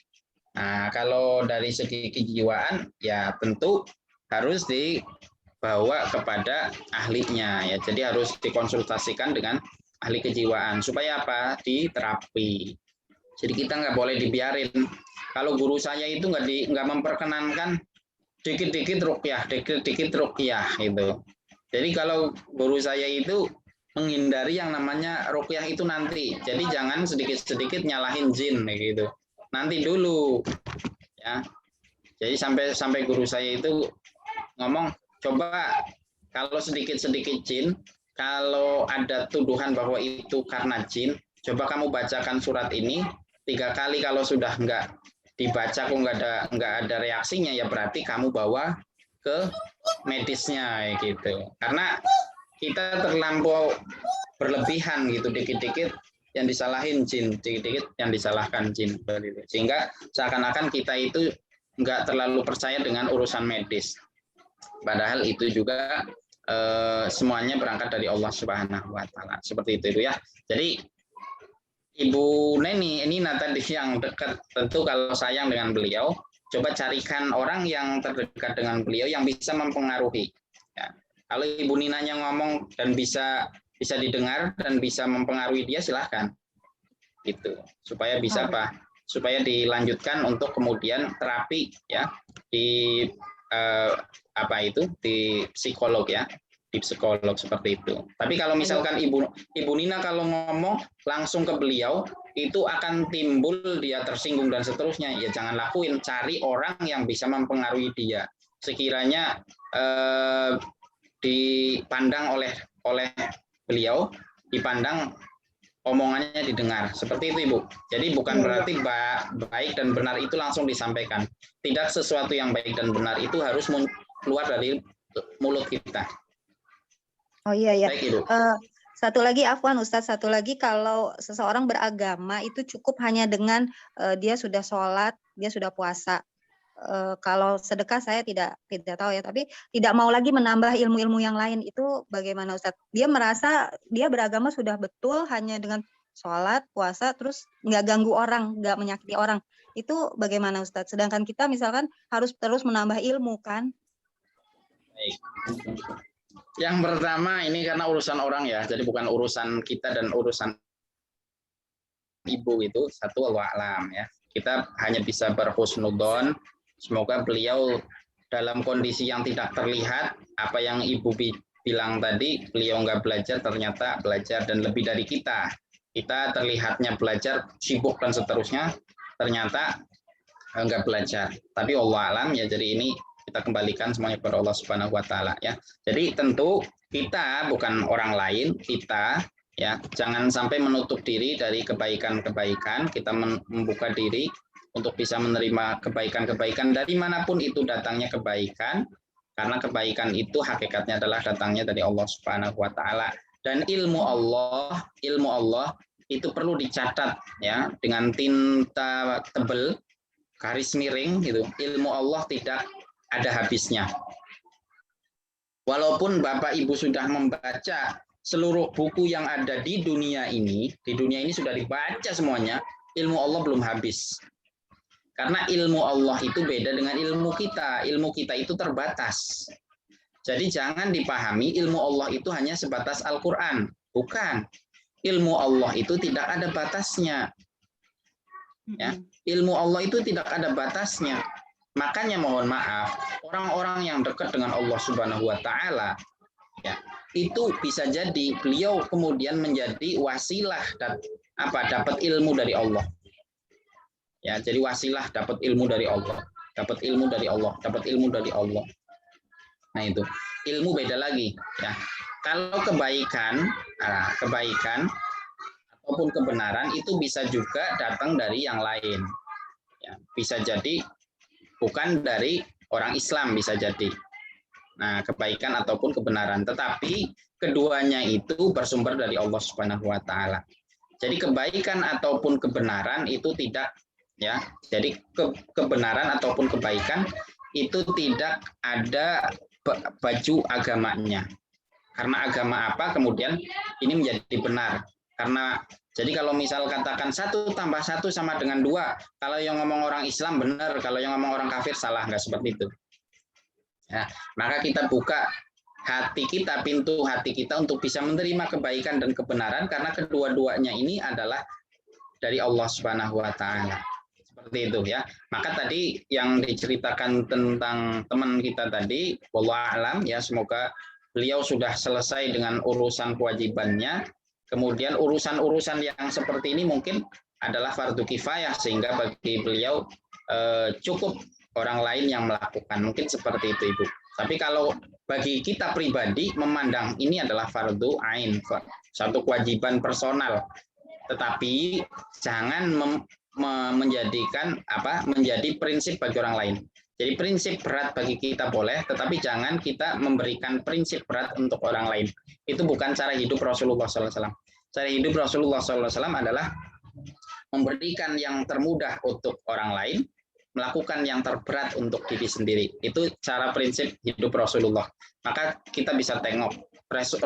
Nah, kalau dari segi kejiwaan, ya tentu harus dibawa kepada ahlinya. Ya, jadi harus dikonsultasikan dengan ahli kejiwaan. Supaya apa? Diterapi. Jadi kita nggak boleh dibiarin. Kalau guru saya itu nggak memperkenankan dikit-dikit ruqyah gitu. Jadi kalau guru saya itu menghindari yang namanya ruqyah itu nanti. Jadi jangan sedikit-sedikit nyalahin jin gitu. Nanti dulu ya. Jadi sampai guru saya itu ngomong, coba kalau sedikit-sedikit jin, kalau ada tuduhan bahwa itu karena jin, coba kamu bacakan surat ini 3 kali. Kalau sudah nggak dibaca kok nggak ada reaksinya, ya berarti kamu bawa ke medisnya gitu. Karena kita terlampau berlebihan gitu, dikit-dikit yang disalahin jin, dikit-dikit yang disalahkan jin, sehingga seakan-akan kita itu nggak terlalu percaya dengan urusan medis. Padahal itu juga semuanya berangkat dari Allah Subhanahu wa taala. Seperti itu ya. Jadi Ibu Neni ini tadi yang dekat, tentu kalau sayang dengan beliau, coba carikan orang yang terdekat dengan beliau yang bisa mempengaruhi. Ya. Kalau Ibu Ninanya ngomong dan bisa didengar dan bisa mempengaruhi dia, silahkan. Gitu. Supaya bisa apa? Supaya dilanjutkan untuk kemudian terapi ya di di psikolog ya. Di psikolog seperti itu. Tapi kalau misalkan Ibu Nina kalau ngomong langsung ke beliau, itu akan timbul dia tersinggung dan seterusnya. Ya jangan lakuin, cari orang yang bisa mempengaruhi dia. Sekiranya dipandang oleh beliau, dipandang omongannya didengar. Seperti itu Ibu. Jadi bukan berarti baik dan benar itu langsung disampaikan. Tidak sesuatu yang baik dan benar itu harus keluar dari mulut kita. Oh iya ya. Baik, Ibu. Satu lagi Afwan Ustadz, satu lagi kalau seseorang beragama itu cukup hanya dengan dia sudah sholat, dia sudah puasa. Kalau sedekah saya tidak tahu ya, tapi tidak mau lagi menambah ilmu-ilmu yang lain, itu bagaimana Ustadz? Dia merasa dia beragama sudah betul hanya dengan sholat, puasa, terus nggak ganggu orang, nggak menyakiti orang. Itu bagaimana Ustadz? Sedangkan kita misalkan harus terus menambah ilmu kan? Baik. Yang pertama ini karena urusan orang ya, jadi bukan urusan kita dan urusan ibu itu, satu Allah alam ya. Kita hanya bisa berhusnudzon, semoga beliau dalam kondisi yang tidak terlihat, apa yang ibu bilang tadi, beliau nggak belajar, ternyata belajar dan lebih dari kita. Kita terlihatnya belajar, sibuk dan seterusnya, ternyata nggak belajar. Tapi Allah alam ya, jadi ini kita kembalikan semuanya kepada Allah Subhanahu wa taala ya. Jadi tentu kita bukan orang lain, kita ya jangan sampai menutup diri dari kebaikan-kebaikan, kita membuka diri untuk bisa menerima kebaikan-kebaikan dari manapun itu datangnya kebaikan, karena kebaikan itu hakikatnya adalah datangnya dari Allah Subhanahu wa taala. Dan ilmu Allah itu perlu dicatat ya dengan tinta tebal, garis miring gitu. Ilmu Allah tidak ada habisnya. Walaupun Bapak Ibu sudah membaca seluruh buku yang ada di dunia ini sudah dibaca semuanya, ilmu Allah belum habis. Karena ilmu Allah itu beda dengan ilmu kita. Ilmu kita itu terbatas. Jadi jangan dipahami ilmu Allah itu hanya sebatas Al-Quran. Bukan. Ilmu Allah itu tidak ada batasnya. Ya, ilmu Allah itu tidak ada batasnya. Makanya mohon maaf, orang-orang yang dekat dengan Allah Subhanahu wa taala ya, itu bisa jadi beliau kemudian menjadi wasilah dan dapat ilmu dari Allah. Ya, jadi wasilah dapat ilmu dari Allah, dapat ilmu dari Allah, dapat ilmu dari Allah. Nah, itu. Ilmu beda lagi ya. Kalau kebaikan ataupun kebenaran itu bisa juga datang dari yang lain. Ya, bisa jadi bukan dari orang Islam, bisa jadi. Nah, kebaikan ataupun kebenaran, tetapi keduanya itu bersumber dari Allah Subhanahu wa taala. Jadi kebaikan ataupun kebenaran itu tidak ya. Jadi kebenaran ataupun kebaikan itu tidak ada baju agamanya. Karena agama apa kemudian ini menjadi benar. Karena jadi kalau misal katakan 1 + 1 sama dengan 2, kalau yang ngomong orang Islam benar, kalau yang ngomong orang kafir salah, nggak seperti itu. Ya, maka kita buka hati kita, pintu hati kita untuk bisa menerima kebaikan dan kebenaran, karena kedua-duanya ini adalah dari Allah Subhanahu wa taala. Seperti itu ya. Maka tadi yang diceritakan tentang teman kita tadi, wallahu alam ya, semoga beliau sudah selesai dengan urusan kewajibannya. Kemudian urusan-urusan yang seperti ini mungkin adalah fardu kifayah, sehingga bagi beliau cukup orang lain yang melakukan. Mungkin seperti itu Ibu. Tapi kalau bagi kita pribadi memandang ini adalah fardu ain, satu kewajiban personal. Tetapi jangan menjadikan menjadi prinsip bagi orang lain. Jadi prinsip berat bagi kita boleh, tetapi jangan kita memberikan prinsip berat untuk orang lain. Itu bukan cara hidup Rasulullah SAW. Cara hidup Rasulullah SAW adalah memberikan yang termudah untuk orang lain, melakukan yang terberat untuk diri sendiri. Itu cara prinsip hidup Rasulullah. Maka kita bisa tengok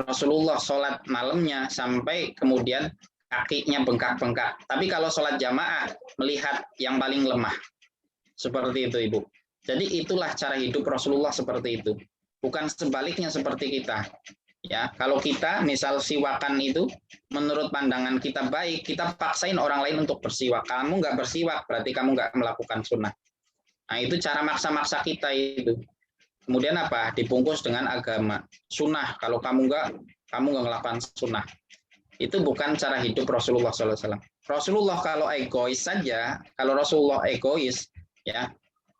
Rasulullah sholat malamnya sampai kemudian kakinya bengkak-bengkak. Tapi kalau sholat jamaah melihat yang paling lemah. Seperti itu, Ibu. Jadi itulah cara hidup Rasulullah seperti itu. Bukan sebaliknya seperti kita. Ya, kalau kita misal siwakan itu menurut pandangan kita baik, kita paksain orang lain untuk bersiwak. Kamu nggak bersiwak, berarti kamu nggak melakukan sunnah. Nah, itu cara maksa-maksa kita itu. Kemudian apa? Dibungkus dengan agama. Sunnah, kalau kamu nggak melakukan sunnah. Itu bukan cara hidup Rasulullah SAW. Rasulullah kalau egois saja, kalau Rasulullah egois, ya,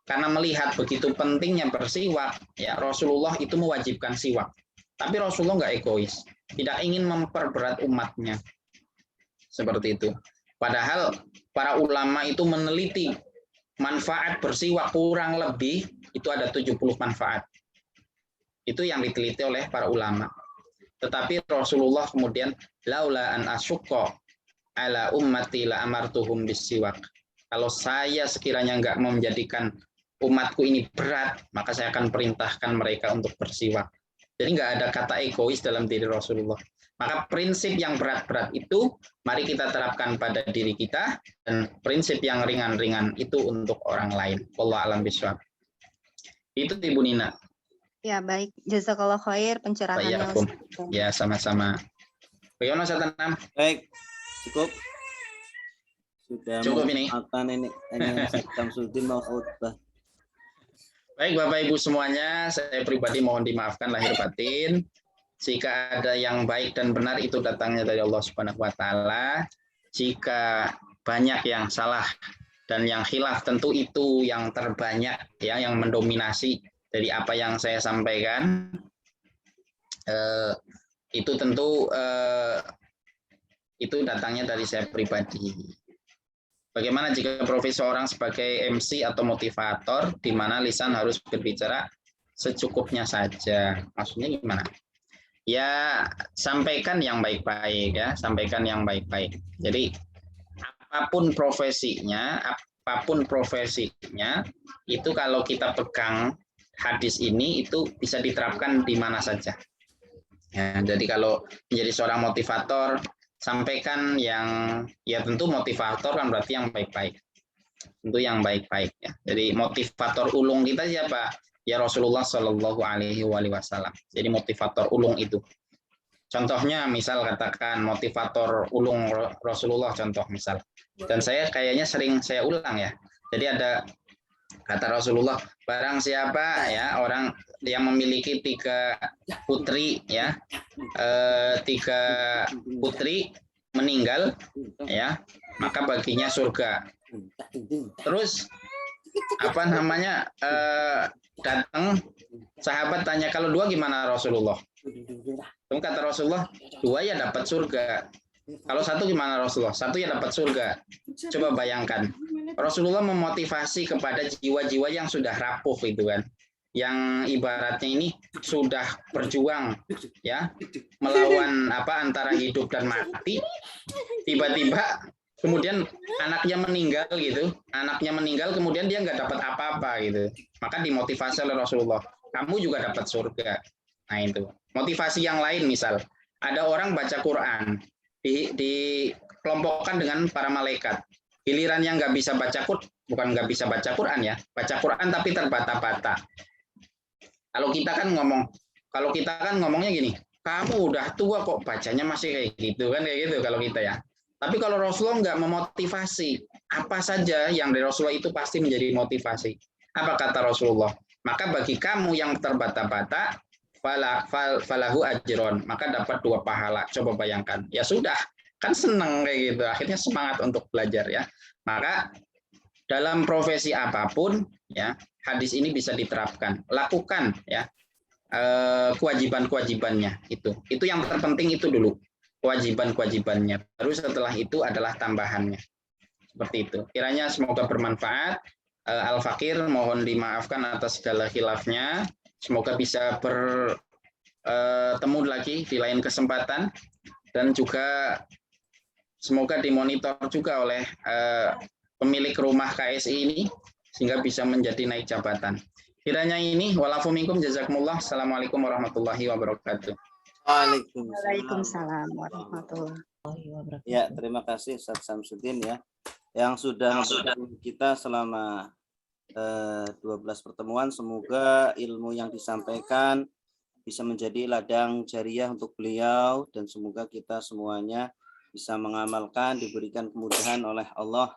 karena melihat begitu pentingnya bersiwak, ya Rasulullah itu mewajibkan siwak. Tapi Rasulullah nggak egois, tidak ingin memperberat umatnya. Seperti itu. Padahal para ulama itu meneliti manfaat bersiwak kurang lebih itu ada 70 manfaat. Itu yang diteliti oleh para ulama. Tetapi Rasulullah kemudian laula an asyqa ala ummati la amartuhum bisiwak. Kalau saya sekiranya nggak menjadikan umatku ini berat, maka saya akan perintahkan mereka untuk bersiwak. Jadi nggak ada kata egois dalam diri Rasulullah. Maka prinsip yang berat-berat itu mari kita terapkan pada diri kita, dan prinsip yang ringan-ringan itu untuk orang lain. Wallahu a'lam bishawab. Itu Ibu Nina. Ya, baik. Jazakallah khair pencerahannya. Bayakum. Ya, sama-sama. Bagaimana Ustaz Anam? Baik, cukup. Sudah Cukup ini. akan ini hanya Syamsuddin mau khutbah. Baik Bapak Ibu semuanya, saya pribadi mohon dimaafkan lahir batin. Jika ada yang baik dan benar itu datangnya dari Allah Subhanahu wa taala. Jika banyak yang salah dan yang khilaf, tentu itu yang terbanyak ya, yang mendominasi dari apa yang saya sampaikan. Itu tentu itu datangnya dari saya pribadi. Bagaimana jika profesi seorang sebagai MC atau motivator, di mana lisan harus berbicara secukupnya saja? Maksudnya gimana? Ya, sampaikan yang baik-baik ya, sampaikan yang baik-baik. Jadi apapun profesinya, itu kalau kita pegang hadis ini itu bisa diterapkan di mana saja. Ya, jadi kalau menjadi seorang motivator, sampaikan yang ya tentu motivator kan berarti yang baik-baik. Tentu yang baik-baik ya. Jadi motivator ulung kita siapa? Ya Rasulullah Shallallahu alaihi wasallam. Jadi motivator ulung itu. Contohnya misal katakan motivator ulung Rasulullah contoh misal. Dan saya kayaknya sering saya ulang ya. Jadi ada kata Rasulullah, barang siapa ya orang yang memiliki 3 putri ya, 3 putri meninggal ya, maka baginya surga. Terus apa namanya, datang sahabat tanya, kalau 2 gimana Rasulullah? Terus kata Rasulullah, 2 ya dapat surga. Kalau 1 gimana Rasulullah? 1 ya dapat surga. Coba bayangkan, Rasulullah memotivasi kepada jiwa-jiwa yang sudah rapuh itu kan, yang ibaratnya ini sudah berjuang ya melawan antara hidup dan mati, tiba-tiba kemudian anaknya meninggal kemudian dia nggak dapat apa-apa gitu, maka dimotivasi oleh Rasulullah, kamu juga dapat surga. Nah itu motivasi yang lain, misal ada orang baca Quran dikelompokkan dengan para malaikat, giliran yang nggak bisa baca Quran, bukan nggak bisa baca Quran ya, baca Quran tapi terbata-bata. Kalau kita kan ngomongnya gini, kamu udah tua kok bacanya masih kayak gitu kan, kayak gitu kalau kita ya. Tapi kalau Rasulullah nggak memotivasi, apa saja yang dari Rasulullah itu pasti menjadi motivasi. Apa kata Rasulullah? Maka bagi kamu yang terbata-bata, falahu ajron, maka dapat 2 pahala. Coba bayangkan. Ya sudah, kan senang kayak gitu. Akhirnya semangat untuk belajar ya. Maka dalam profesi apapun ya, hadis ini bisa diterapkan. Lakukan ya kewajiban-kewajibannya itu. Itu yang terpenting itu dulu. Kewajiban-kewajibannya. Baru setelah itu adalah tambahannya. Seperti itu. Kiranya semoga bermanfaat. Al-Fakir, mohon dimaafkan atas segala khilafnya. Semoga bisa bertemu lagi di lain kesempatan, dan juga semoga dimonitor juga oleh pemilik rumah KSI ini sehingga bisa menjadi naik jabatan. Kiranya ini, walafu minkum, jazakumullah. Assalamualaikum warahmatullahi wabarakatuh. Waalaikumsalam warahmatullahi wabarakatuh. Ya, terima kasih Ustaz Samsudin ya, yang sudah membantu kita selama 12 pertemuan. Semoga ilmu yang disampaikan bisa menjadi ladang jariah untuk beliau, dan semoga kita semuanya bisa mengamalkan, diberikan kemudahan oleh Allah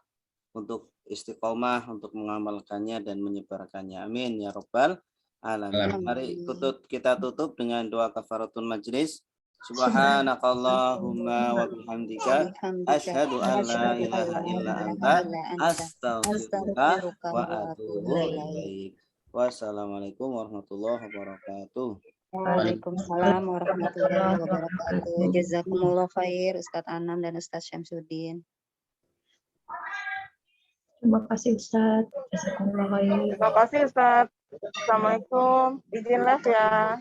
untuk istiqomah untuk mengamalkannya dan menyebarkannya. Amin ya rabbal alamin. Mari kita tutup dengan doa kafaratul majlis. Subhanakallahumma wa bihamdika asyhadu an la ilaha illa anta astaghfiruka wa atubu ilaik. Wassalamualaikum warahmatullahi wabarakatuh. Waalaikumsalam warahmatullahi wabarakatuh. Jazakumullah khair Ustadz Anam dan Ustadz Syamsuddin. Terima kasih Ustaz. Jazakumullah khair. Terima kasih Ustaz. Assalamualaikum. Izin les ya.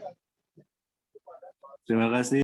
Terima kasih.